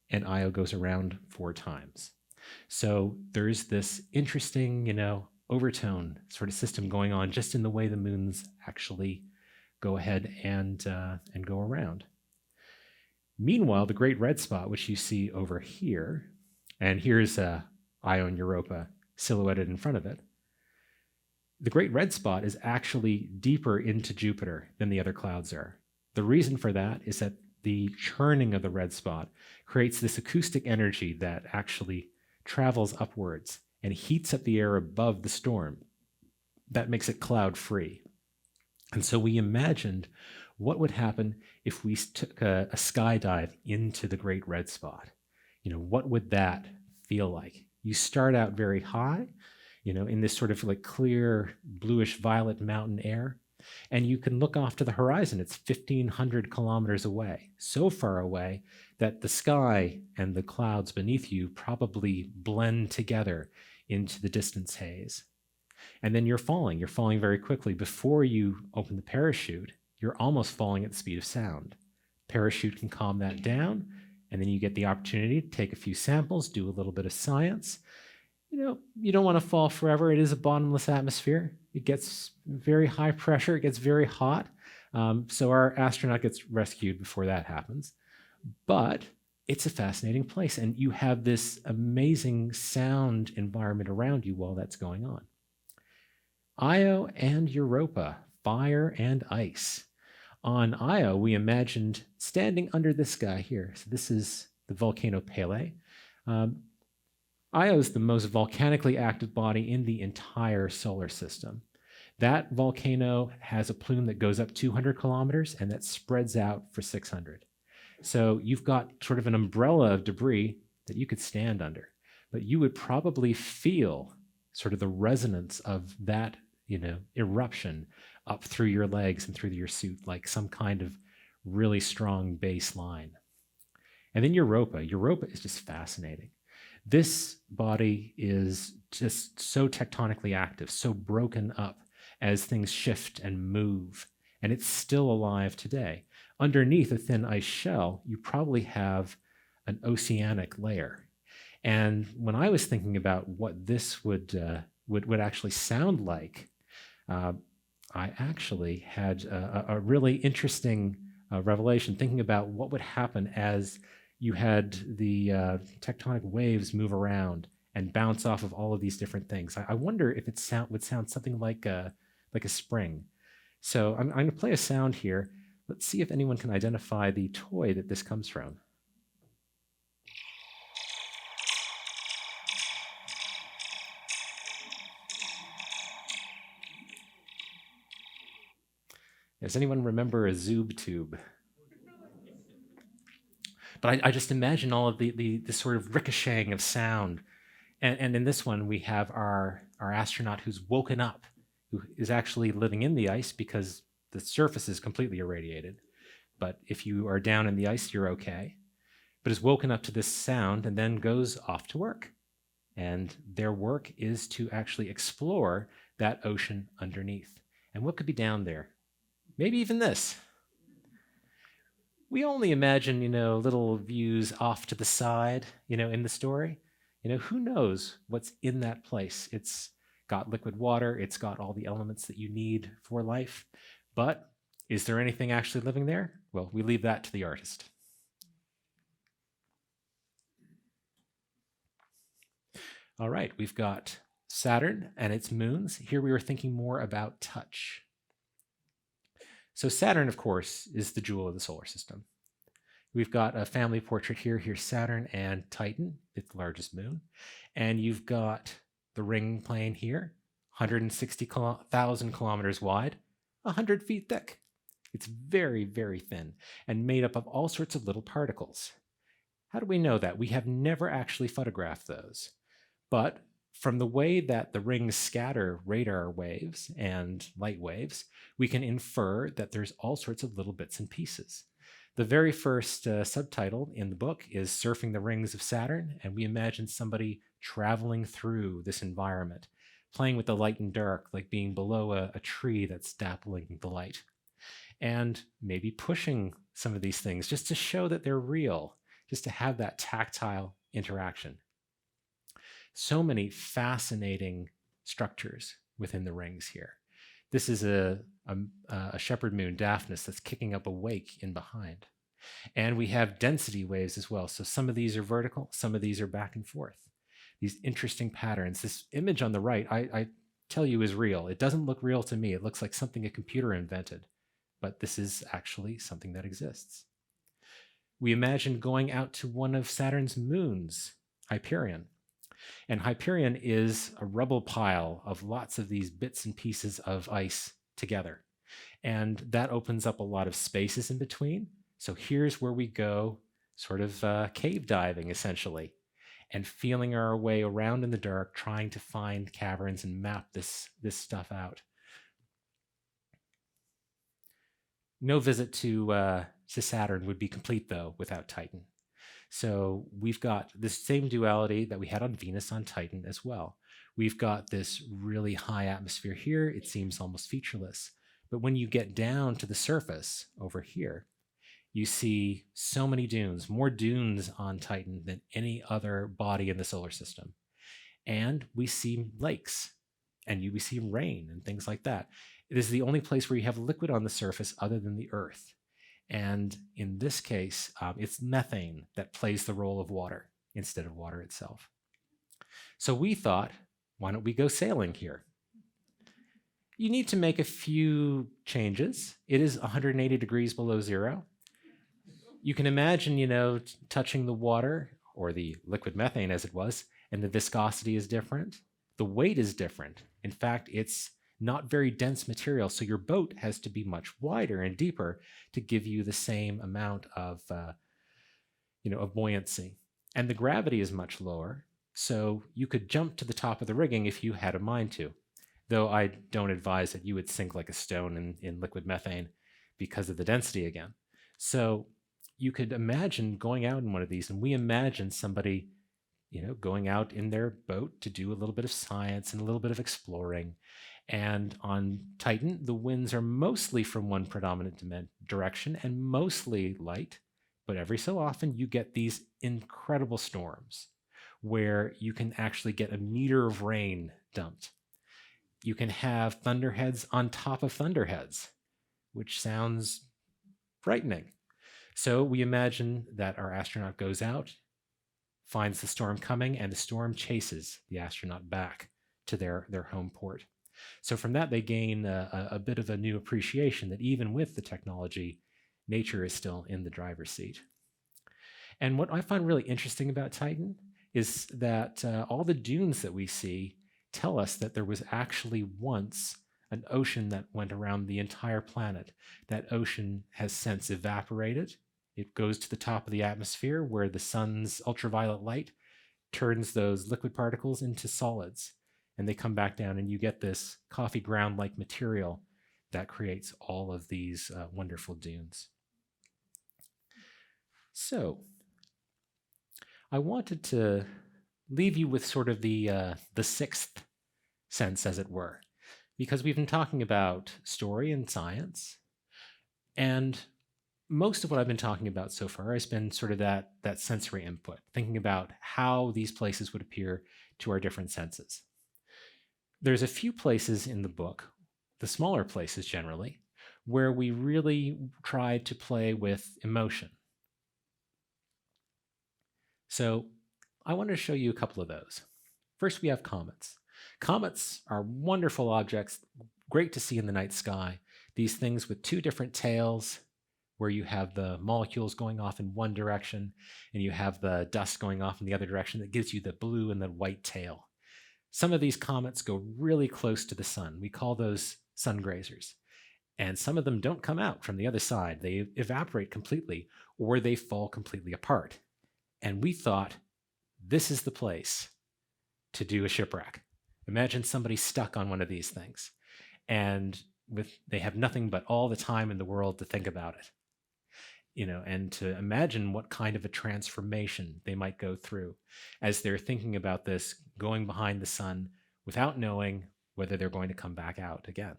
and Io goes around 4 times. So there's this interesting, overtone sort of system going on just in the way the moons actually go ahead and go around. Meanwhile, the Great Red Spot, which you see over here, and here's Io and Europa silhouetted in front of it, the Great Red Spot is actually deeper into Jupiter than the other clouds are. The reason for that is that the churning of the red spot creates this acoustic energy that actually travels upwards and heats up the air above the storm. That makes it cloud-free. And so we imagined What would happen if we took a skydive into the Great Red Spot? What would that feel like? You start out very high, in this sort of like clear bluish violet mountain air, and you can look off to the horizon. It's 1,500 kilometers away, so far away that the sky and the clouds beneath you probably blend together into the distance haze. And then you're falling very quickly. Before you open the parachute, you're almost falling at the speed of sound. Parachute can calm that down, and then you get the opportunity to take a few samples, do a little bit of science. You don't want to fall forever. It is a bottomless atmosphere. It gets very high pressure. It gets very hot. So our astronaut gets rescued before that happens. But it's a fascinating place, and you have this amazing sound environment around you while that's going on. Io and Europa, fire and ice. On Io, we imagined standing under this guy here. So this is the volcano Pele. Io is the most volcanically active body in the entire solar system. That volcano has a plume that goes up 200 kilometers and that spreads out for 600. So you've got sort of an umbrella of debris that you could stand under, but you would probably feel sort of the resonance of that, eruption up through your legs and through your suit, like some kind of really strong bass line. And then Europa. Europa is just fascinating. This body is just so tectonically active, so broken up as things shift and move, and it's still alive today. Underneath a thin ice shell, you probably have an oceanic layer. And when I was thinking about what this would actually sound like, I actually had a really interesting revelation, thinking about what would happen as you had the tectonic waves move around and bounce off of all of these different things. I wonder if it would sound something like a spring. So I'm going to play a sound here. Let's see if anyone can identify the toy that this comes from. Does anyone remember a Zoob tube? But I just imagine all of the sort of ricocheting of sound. And in this one, we have our astronaut who's woken up, who is actually living in the ice because the surface is completely irradiated. But if you are down in the ice, you're okay. But is woken up to this sound and then goes off to work. And their work is to actually explore that ocean underneath. And what could be down there? Maybe even this. We only imagine, little views off to the side, in the story. Who knows what's in that place? It's got liquid water. It's got all the elements that you need for life. But is there anything actually living there? Well, we leave that to the artist. All right, we've got Saturn and its moons. Here we were thinking more about touch. So Saturn, of course, is the jewel of the solar system. We've got a family portrait here. Here's Saturn and Titan, its largest moon. And you've got the ring plane here, 160,000 kilometers wide, 100 feet thick. It's very, very thin and made up of all sorts of little particles. How do we know that? We have never actually photographed those. But from the way that the rings scatter radar waves and light waves, we can infer that there's all sorts of little bits and pieces. The very first subtitle in the book is Surfing the Rings of Saturn, and we imagine somebody traveling through this environment, playing with the light and dark, like being below a tree that's dappling the light, and maybe pushing some of these things just to show that they're real, just to have that tactile interaction. So many fascinating structures within the rings here. This is a shepherd moon, Daphnis, that's kicking up a wake in behind. And we have density waves as well. So some of these are vertical, some of these are back and forth. These interesting patterns. This image on the right, I tell you, is real. It doesn't look real to me. It looks like something a computer invented. But this is actually something that exists. We imagine going out to one of Saturn's moons, Hyperion. And Hyperion is a rubble pile of lots of these bits and pieces of ice together. And that opens up a lot of spaces in between. So here's where we go sort of cave diving, essentially, and feeling our way around in the dark, trying to find caverns and map this stuff out. No visit to Saturn would be complete, though, without Titan. So we've got this same duality that we had on Venus on Titan as well. We've got this really high atmosphere here. It seems almost featureless. But when you get down to the surface over here, you see so many dunes, more dunes on Titan than any other body in the solar system. And we see lakes, and we see rain and things like that. It is the only place where you have liquid on the surface other than the Earth. And in this case, it's methane that plays the role of water instead of water itself. So we thought, why don't we go sailing here? You need to make a few changes. It is 180 degrees below zero. You can imagine, touching the water, or the liquid methane as it was, and the viscosity is different. The weight is different. In fact, it's not very dense material, so your boat has to be much wider and deeper to give you the same amount of buoyancy. And the gravity is much lower, so you could jump to the top of the rigging if you had a mind to. Though I don't advise that you would sink like a stone in liquid methane because of the density again. So you could imagine going out in one of these, and we imagine somebody, going out in their boat to do a little bit of science and a little bit of exploring. And on Titan, the winds are mostly from one predominant direction and mostly light, but every so often you get these incredible storms where you can actually get a meter of rain dumped. You can have thunderheads on top of thunderheads, which sounds frightening. So we imagine that our astronaut goes out, finds the storm coming, and the storm chases the astronaut back to their home port. So from that, they gain a bit of a new appreciation that even with the technology, nature is still in the driver's seat. And what I find really interesting about Titan is that all the dunes that we see tell us that there was actually once an ocean that went around the entire planet. That ocean has since evaporated. It goes to the top of the atmosphere where the sun's ultraviolet light turns those liquid particles into solids. And they come back down, and you get this coffee ground-like material that creates all of these wonderful dunes. So I wanted to leave you with sort of the sixth sense, as it were, because we've been talking about story and science, and most of what I've been talking about so far has been sort of that sensory input, thinking about how these places would appear to our different senses. There's a few places in the book, the smaller places generally, where we really tried to play with emotion. So I wanted to show you a couple of those. First, we have comets. Comets are wonderful objects, great to see in the night sky. These things with two different tails, where you have the molecules going off in one direction and you have the dust going off in the other direction, that gives you the blue and the white tail. Some of these comets go really close to the sun. We call those sun grazers. And some of them don't come out from the other side. They evaporate completely, or they fall completely apart. And we thought, this is the place to do a shipwreck. Imagine somebody stuck on one of these things, and they have nothing but all the time in the world to think about it. And to imagine what kind of a transformation they might go through as they're thinking about this, going behind the sun without knowing whether they're going to come back out again.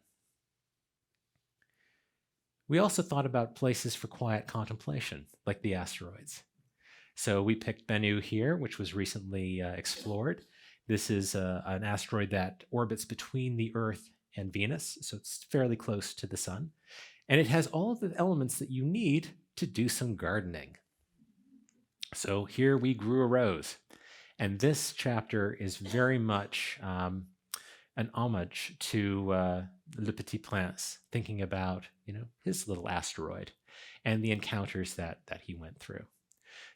We also thought about places for quiet contemplation, like the asteroids. So we picked Bennu here, which was recently explored. This is an asteroid that orbits between the Earth and Venus, so it's fairly close to the sun. And it has all of the elements that you need to do some gardening. So here we grew a rose. And this chapter is very much an homage to Le Petit Prince, thinking about his little asteroid and the encounters that he went through.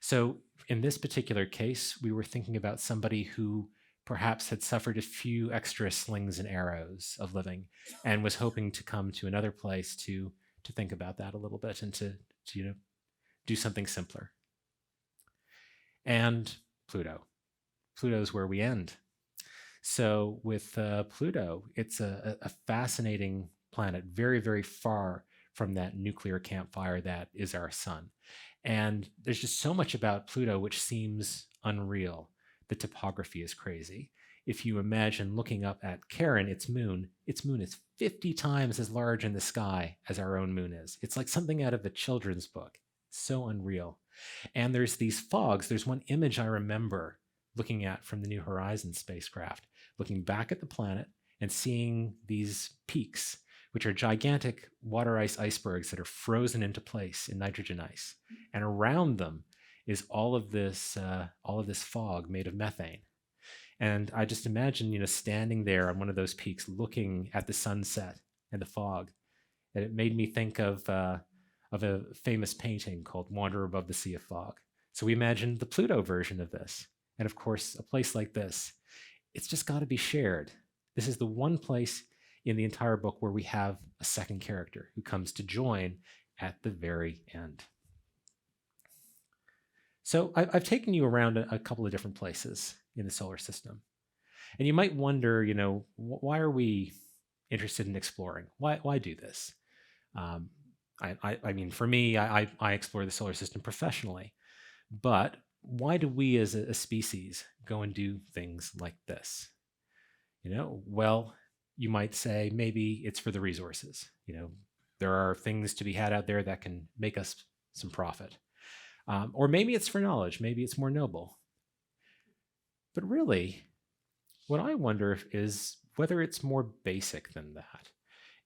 So in this particular case, we were thinking about somebody who perhaps had suffered a few extra slings and arrows of living and was hoping to come to another place to think about that a little bit and to do something simpler. And Pluto. Pluto's where we end. So with Pluto, it's a fascinating planet, very, very far from that nuclear campfire that is our sun. And there's just so much about Pluto which seems unreal. The topography is crazy. If you imagine looking up at Charon, its moon is 50 times as large in the sky as our own moon is. It's like something out of a children's book. So unreal. And there's these fogs. There's one image I remember looking at from the New Horizons spacecraft, looking back at the planet and seeing these peaks, which are gigantic water ice icebergs that are frozen into place in nitrogen ice. And around them is all of this fog made of methane. And I just imagine, standing there on one of those peaks, looking at the sunset and the fog. And it made me think of a famous painting called Wander Above the Sea of Fog. So we imagined the Pluto version of this. And of course, a place like this, it's just got to be shared. This is the one place in the entire book where we have a second character who comes to join at the very end. So I've taken you around a couple of different places in the solar system. And you might wonder, why are we interested in exploring? Why do this? I mean, for me, I explore the solar system professionally. But why do we as a species go and do things like this? Well, you might say maybe it's for the resources. There are things to be had out there that can make us some profit. Or maybe it's for knowledge. Maybe it's more noble. But really, what I wonder is whether it's more basic than that.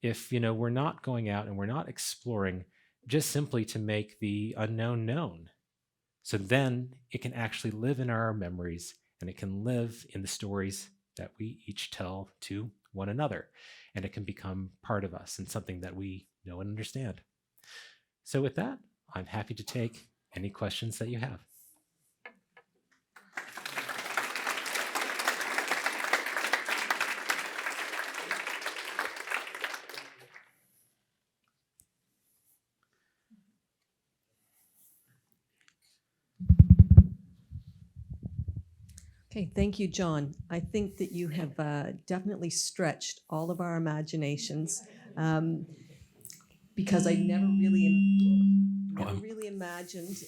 If, we're not going out and we're not exploring just simply to make the unknown known. So then it can actually live in our memories and it can live in the stories that we each tell to one another. And it can become part of us and something that we know and understand. So with that, I'm happy to take any questions that you have. Okay, thank you, John. I think that you have definitely stretched all of our imaginations because I never really imagined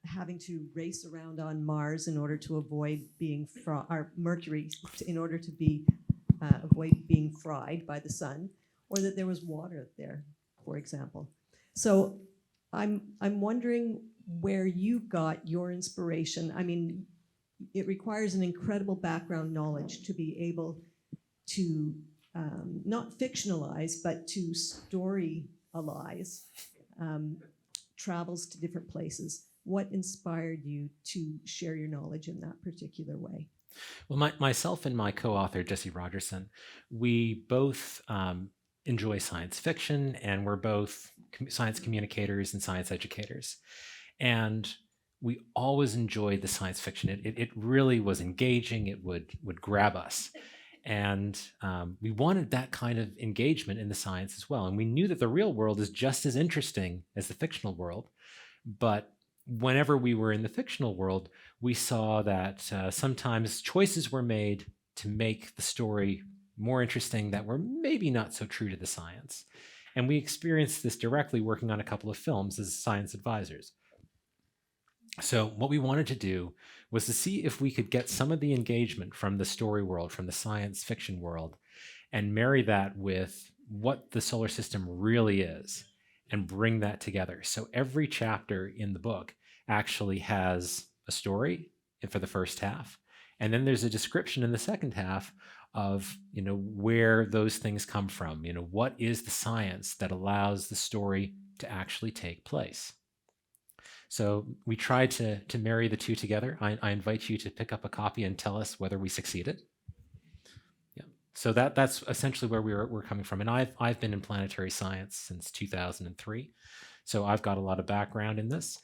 having to race around on Mars in order to avoid being or Mercury in order to avoid being fried by the sun, or that there was water there, for example. So I'm wondering where you got your inspiration. I mean, it requires an incredible background knowledge to be able to not fictionalize, but to storyalize travels to different places. What inspired you to share your knowledge in that particular way? Well, myself and my co-author, Jesse Rogerson, we both enjoy science fiction, and we're both science communicators and science educators. And we always enjoyed the science fiction. It really was engaging. It would grab us. And we wanted that kind of engagement in the science as well. And we knew that the real world is just as interesting as the fictional world. But whenever we were in the fictional world, we saw that sometimes choices were made to make the story more interesting that were maybe not so true to the science. And we experienced this directly working on a couple of films as science advisors. So what we wanted to do was to see if we could get some of the engagement from the story world, from the science fiction world, and marry that with what the solar system really is and bring that together. So every chapter in the book actually has a story for the first half. And then there's a description in the second half of, where those things come from. What is the science that allows the story to actually take place? So we tried to marry the two together. I invite you to pick up a copy and tell us whether we succeeded. Yeah. So that's essentially where we're coming from. And I've been in planetary science since 2003. So I've got a lot of background in this.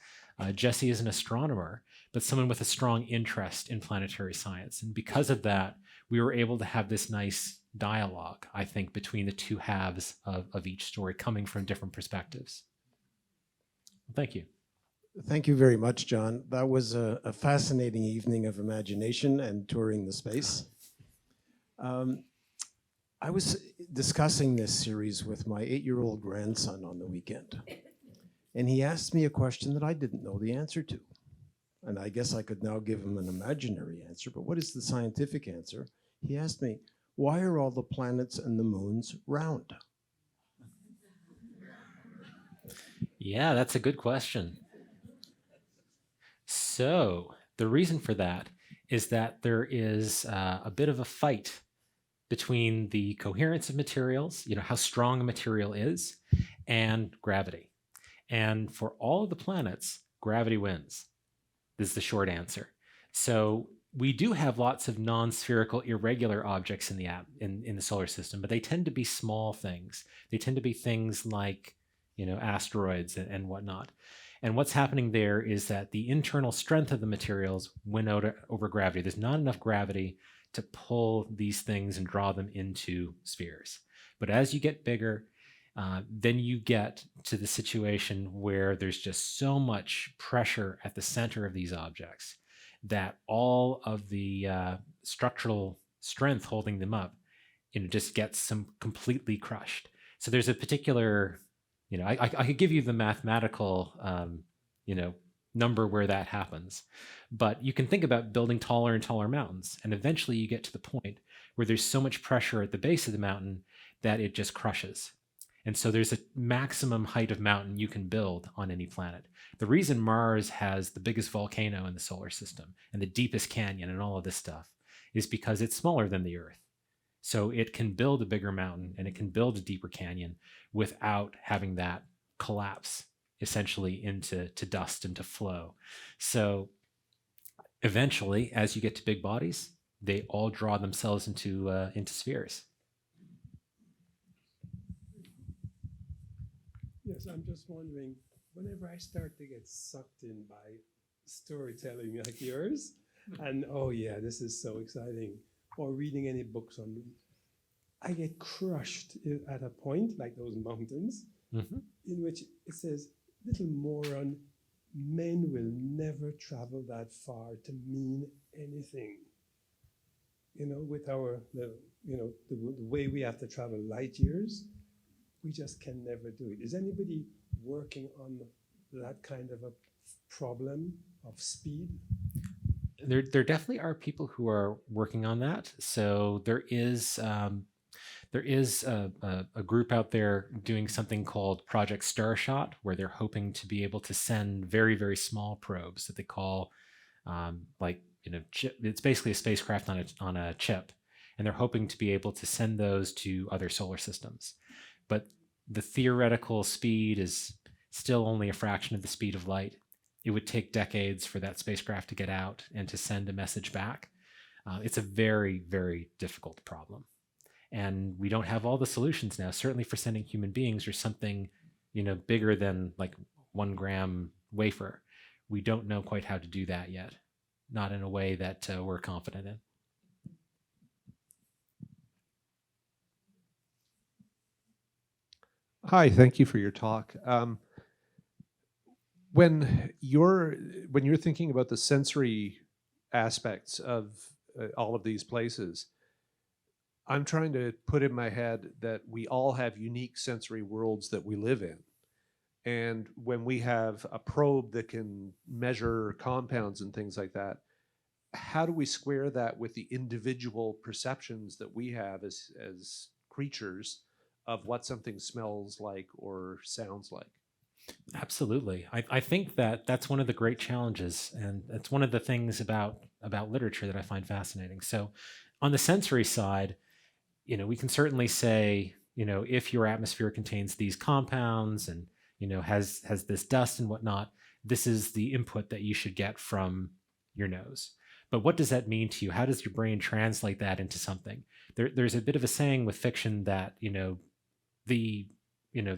Jesse is an astronomer, but someone with a strong interest in planetary science. And because of that, we were able to have this nice dialogue, I think, between the two halves of each story coming from different perspectives. Thank you. Thank you very much, John. That was a fascinating evening of imagination and touring the space. I was discussing this series with my 8-year-old grandson on the weekend, and he asked me a question that I didn't know the answer to. And I guess I could now give him an imaginary answer, but what is the scientific answer? He asked me, why are all the planets and the moons round? Yeah, that's a good question. So the reason for that is that there is a bit of a fight between the coherence of materials, how strong a material is, and gravity. And for all of the planets, gravity wins. This is the short answer. So we do have lots of non-spherical irregular objects in the solar system, but they tend to be small things. They tend to be things like asteroids and whatnot. And what's happening there is that the internal strength of the materials win over gravity. There's not enough gravity to pull these things and draw them into spheres. But as you get bigger, then you get to the situation where there's just so much pressure at the center of these objects that all of the structural strength holding them up, just gets completely crushed. So there's a particular, I could give you the mathematical, number where that happens, but you can think about building taller and taller mountains, and eventually you get to the point where there's so much pressure at the base of the mountain that it just crushes. And so there's a maximum height of mountain you can build on any planet. The reason Mars has the biggest volcano in the solar system and the deepest canyon and all of this stuff is because it's smaller than the Earth. So it can build a bigger mountain and it can build a deeper canyon without having that collapse essentially into dust and to flow. So eventually, as you get to big bodies, they all draw themselves into spheres. Yes, I'm just wondering, whenever I start to get sucked in by storytelling like yours, and oh yeah, this is so exciting, or reading any books on them, I get crushed at a point, like those mountains, in which it says, little moron, men will never travel that far to mean anything. With the way we have to travel light years, we just can never do it. Is anybody working on that kind of a problem of speed? There definitely are people who are working on that. So there is a group out there doing something called Project Starshot, where they're hoping to be able to send very, very small probes that they call it's basically a spacecraft on a chip, and they're hoping to be able to send those to other solar systems. But the theoretical speed is still only a fraction of the speed of light. It would take decades for that spacecraft to get out and to send a message back. It's a very, very difficult problem. And we don't have all the solutions now. Certainly for sending human beings or something, bigger than like 1 gram wafer. We don't know quite how to do that yet. Not in a way that we're confident in. Hi, thank you for your talk. When you're thinking about the sensory aspects of all of these places, I'm trying to put in my head that we all have unique sensory worlds that we live in. And when we have a probe that can measure compounds and things like that, how do we square that with the individual perceptions that we have as creatures of what something smells like or sounds like? Absolutely. I think that's one of the great challenges, and it's one of the things about literature that I find fascinating. So on the sensory side, we can certainly say, if your atmosphere contains these compounds and, has this dust and whatnot, this is the input that you should get from your nose. But what does that mean to you? How does your brain translate that into something? There's a bit of a saying with fiction that, the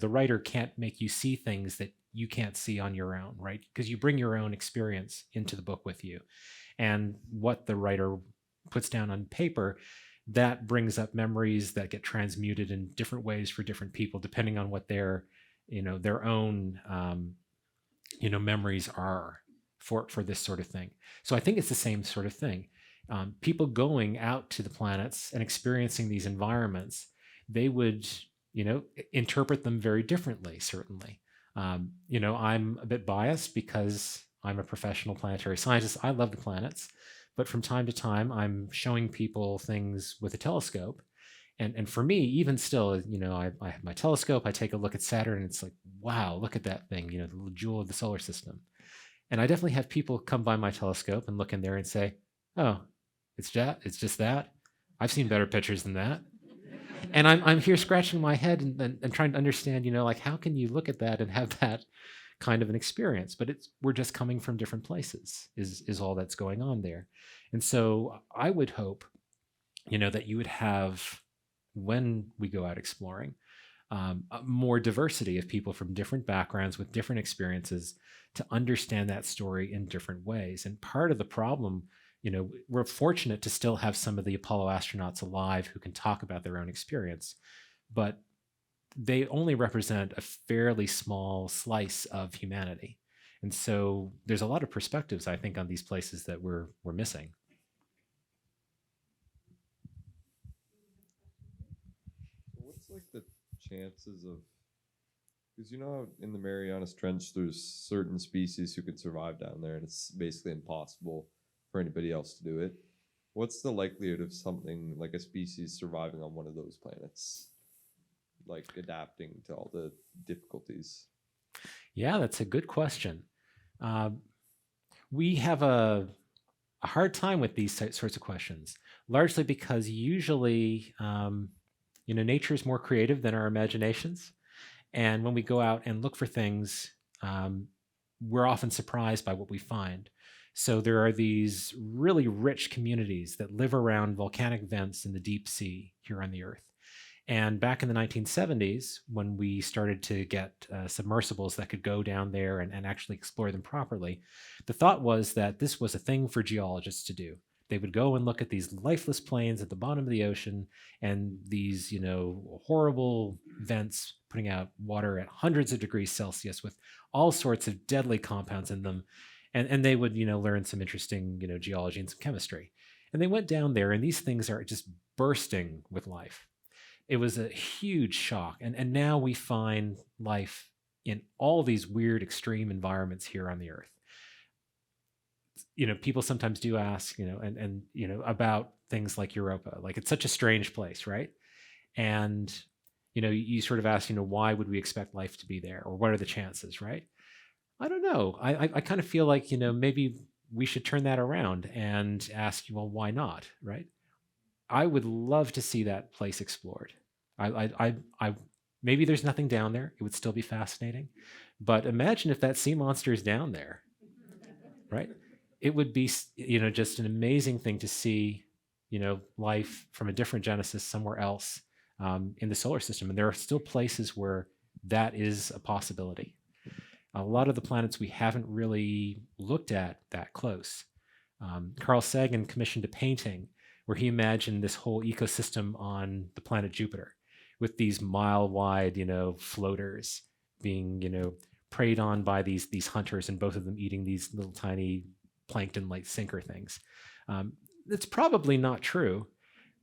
writer can't make you see things that you can't see on your own, right? Because you bring your own experience into the book with you. And what the writer puts down on paper, that brings up memories that get transmuted in different ways for different people, depending on what their own memories are for this sort of thing. So I think it's the same sort of thing. People going out to the planets and experiencing these environments, they would, interpret them very differently, certainly. I'm a bit biased because I'm a professional planetary scientist. I love the planets, but from time to time, I'm showing people things with a telescope. And for me, even still, I have my telescope, I take a look at Saturn, and it's like, wow, look at that thing, the jewel of the solar system. And I definitely have people come by my telescope and look in there and say, oh, it's just that. I've seen better pictures than that. And I'm here scratching my head and trying to understand, how can you look at that and have that kind of an experience? But we're just coming from different places is all that's going on there. And so I would hope, that you would have, when we go out exploring, more diversity of people from different backgrounds with different experiences to understand that story in different ways. And part of the problem, we're fortunate to still have some of the Apollo astronauts alive who can talk about their own experience, but they only represent a fairly small slice of humanity. And so there's a lot of perspectives, I think, on these places that we're missing. What's like the chances of, because in the Marianas Trench there's certain species who can survive down there and it's basically impossible for anybody else to do it. What's the likelihood of something like a species surviving on one of those planets, like adapting to all the difficulties? Yeah, that's a good question. We have a hard time with these sorts of questions, largely because usually, nature is more creative than our imaginations. And when we go out and look for things, we're often surprised by what we find. So there are these really rich communities that live around volcanic vents in the deep sea here on the Earth. And back in the 1970s, when we started to get submersibles that could go down there and actually explore them properly, the thought was that this was a thing for geologists to do. They would go and look at these lifeless plains at the bottom of the ocean and these, horrible vents putting out water at hundreds of degrees Celsius with all sorts of deadly compounds in them. And they would, learn some interesting, geology and some chemistry. And they went down there and these things are just bursting with life. It was a huge shock. And now we find life in all these weird extreme environments here on the Earth. People sometimes do ask, about things like Europa. Like, it's such a strange place, right? And, you sort of ask, why would we expect life to be there? Or what are the chances, right? I don't know. I kind of feel like, maybe we should turn that around and ask, well, why not, right? I would love to see that place explored. I maybe there's nothing down there. It would still be fascinating. But imagine if that sea monster is down there, right? It would be, just an amazing thing to see, life from a different genesis somewhere else in the solar system. And there are still places where that is a possibility. A lot of the planets we haven't really looked at that close. Carl Sagan commissioned a painting where he imagined this whole ecosystem on the planet Jupiter with these mile-wide, floaters being, preyed on by these hunters, and both of them eating these little tiny plankton-like sinker things. It's probably not true,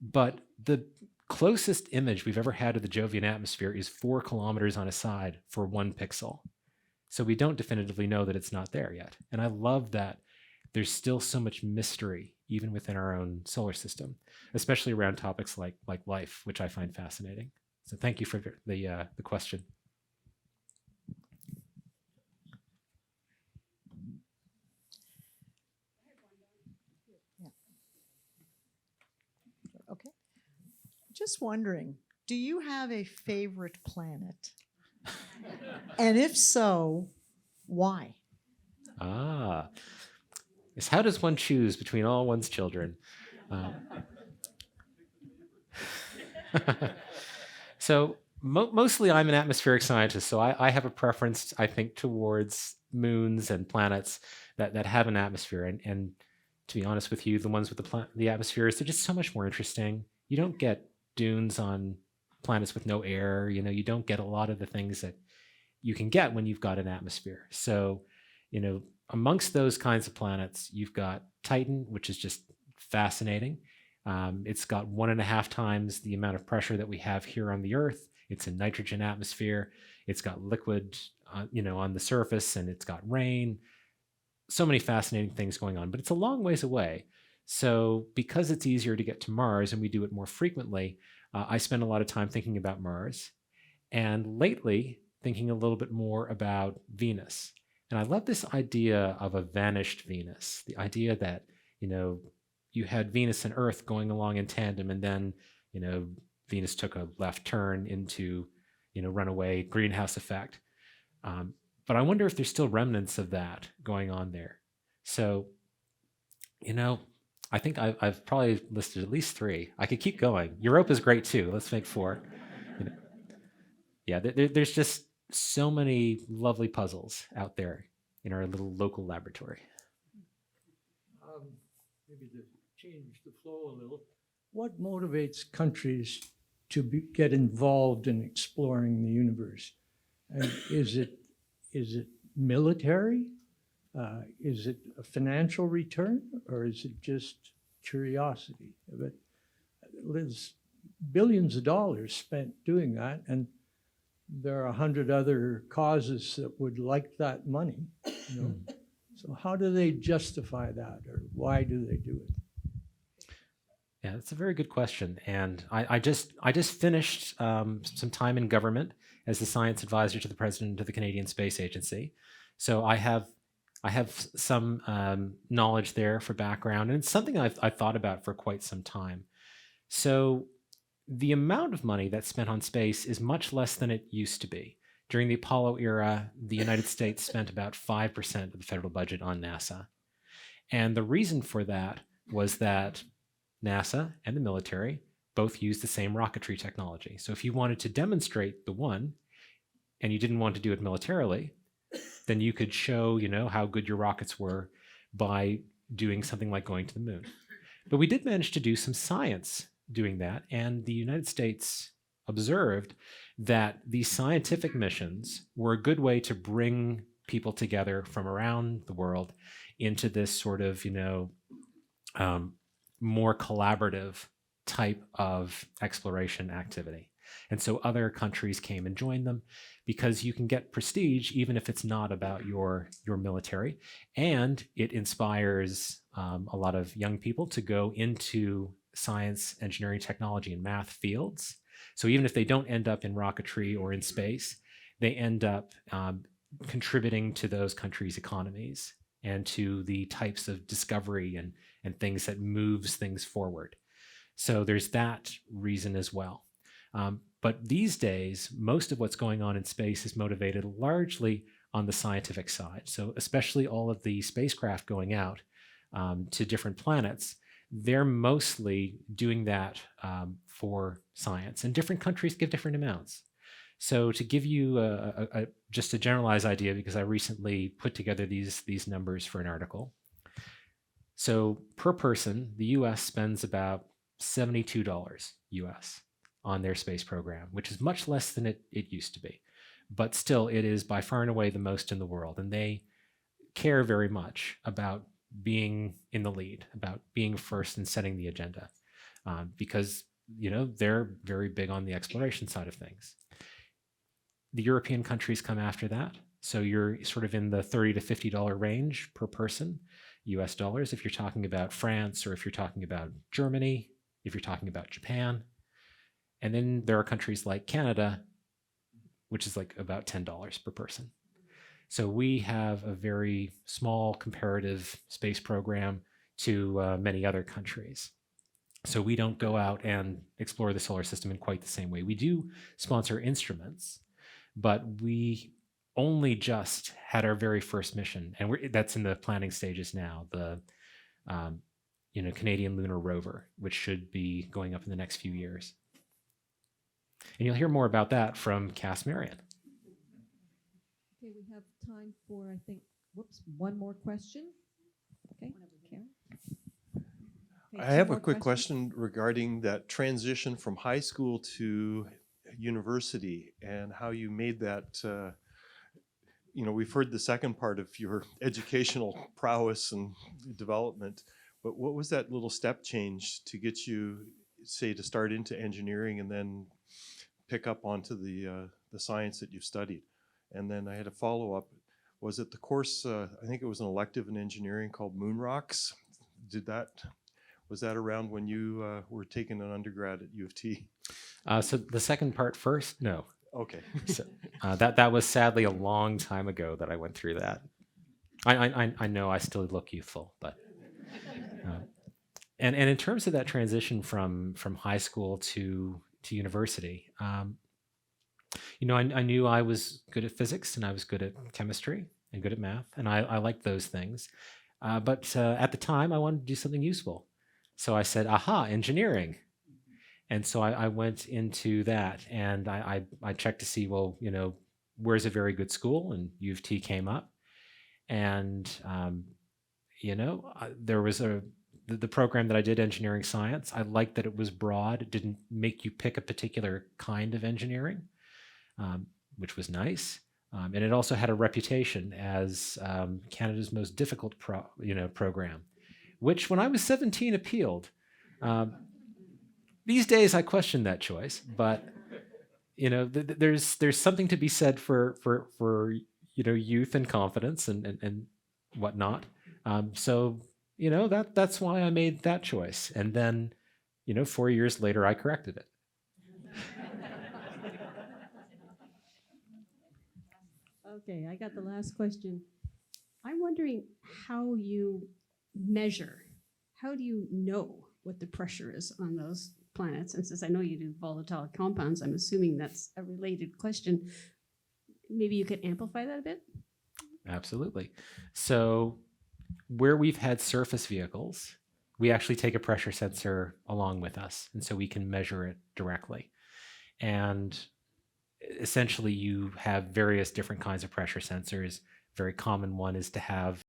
but the closest image we've ever had of the Jovian atmosphere is 4 kilometers on a side for 1 pixel. So we don't definitively know that it's not there yet. And I love that there's still so much mystery, even within our own solar system, especially around topics like life, which I find fascinating. So thank you for the question. Okay. Just wondering, do you have a favorite planet? And if so, why? Yes, how does one choose between all one's children? So Mostly I'm an atmospheric scientist, so I have a preference, I think, towards moons and planets that have an atmosphere. And to be honest with you, the ones with the atmospheres, they're just so much more interesting. You don't get dunes on planets with no air. You don't get a lot of the things that you can get when you've got an atmosphere. So, amongst those kinds of planets, you've got Titan, which is just fascinating. It's got 1.5 times the amount of pressure that we have here on the Earth. It's a nitrogen atmosphere. It's got liquid, on the surface, and it's got rain. So many fascinating things going on, but it's a long ways away. So because it's easier to get to Mars and we do it more frequently, I spend a lot of time thinking about Mars, and lately thinking a little bit more about Venus. And I love this idea of a vanished Venus, the idea that, you had Venus and Earth going along in tandem, and then, Venus took a left turn into, runaway greenhouse effect. But I wonder if there's still remnants of that going on there. So, I think I've probably listed at least 3. I could keep going. Europa's great too. Let's make 4. Yeah, there's just so many lovely puzzles out there in our little local laboratory. Maybe to change the flow a little, what motivates countries to get involved in exploring the universe? And is it military? Is it a financial return, or is it just curiosity? But there's billions of dollars spent doing that, and there are 100 other causes that would like that money. So how do they justify that, or why do they do it? Yeah, that's a very good question. And I just finished some time in government as the science advisor to the president of the Canadian Space Agency. So I have some knowledge there for background, and it's something I've thought about for quite some time. So the amount of money that's spent on space is much less than it used to be. During the Apollo era, the United States spent about 5% of the federal budget on NASA. And the reason for that was that NASA and the military both use the same rocketry technology. So if you wanted to demonstrate the one, and you didn't want to do it militarily, then you could show, how good your rockets were by doing something like going to the moon. But we did manage to do some science doing that, and the United States observed that these scientific missions were a good way to bring people together from around the world into this sort of, more collaborative type of exploration activity. And so other countries came and joined them, because you can get prestige even if it's not about your military, and it inspires a lot of young people to go into science, engineering, technology, and math fields. So even if they don't end up in rocketry or in space, they end up contributing to those countries' economies and to the types of discovery and things that moves things forward. So there's that reason as well. But these days, most of what's going on in space is motivated largely on the scientific side. So especially all of the spacecraft going out to different planets, they're mostly doing that for science. And different countries give different amounts. So to give you just a generalized idea, because I recently put together these numbers for an article. So per person, the US spends about $72 US on their space program, which is much less than it used to be. But still, it is by far and away the most in the world. And they care very much about being in the lead, about being first and setting the agenda, because they're very big on the exploration side of things. The European countries come after that. So you're sort of in the $30 to $50 range per person, US dollars, if you're talking about France, or if you're talking about Germany, if you're talking about Japan. And then there are countries like Canada, which is like about $10 per person. So we have a very small comparative space program to many other countries. So we don't go out and explore the solar system in quite the same way. We do sponsor instruments, but we only just had our very first mission, and that's in the planning stages now, the Canadian lunar rover, which should be going up in the next few years. And you'll hear more about that from Cass Marion. Okay, we have time for, I think, one more question. Okay, Karen? Okay, I two have a more quick questions. question regarding that transition from high school to university and how you made that. We've heard the second part of your educational prowess and development, but what was that little step change to get you, say, to start into engineering and then pick up onto the science that you've studied? And then I had a follow-up. Was it the course, I think it was an elective in engineering called Moon Rocks? Was that around when you were taking an undergrad at U of T? So the second part first, no. Okay. So, that was sadly a long time ago that I went through that. I know I still look youthful, but and in terms of that transition from high school to university, I knew I was good at physics and I was good at chemistry and good at math, and I liked those things. But at the time, I wanted to do something useful, so I said, "Aha, engineering." And so I went into that, and I checked to see, well, where's a very good school, and U of T came up, and there was the program that I did, engineering science. I liked that it was broad; it didn't make you pick a particular kind of engineering, which was nice, and it also had a reputation as Canada's most difficult program, which when I was 17 appealed. These days, I question that choice, but there's something to be said for youth and confidence and whatnot. So that's why I made that choice, and then 4 years later, I corrected it. Okay, I got the last question. I'm wondering how you measure. How do you know what the pressure is on those planets? And since I know you do volatile compounds, I'm assuming that's a related question. Maybe you could amplify that a bit? Absolutely. So where we've had surface vehicles, we actually take a pressure sensor along with us, and so we can measure it directly. And essentially, you have various different kinds of pressure sensors. Very common one is to have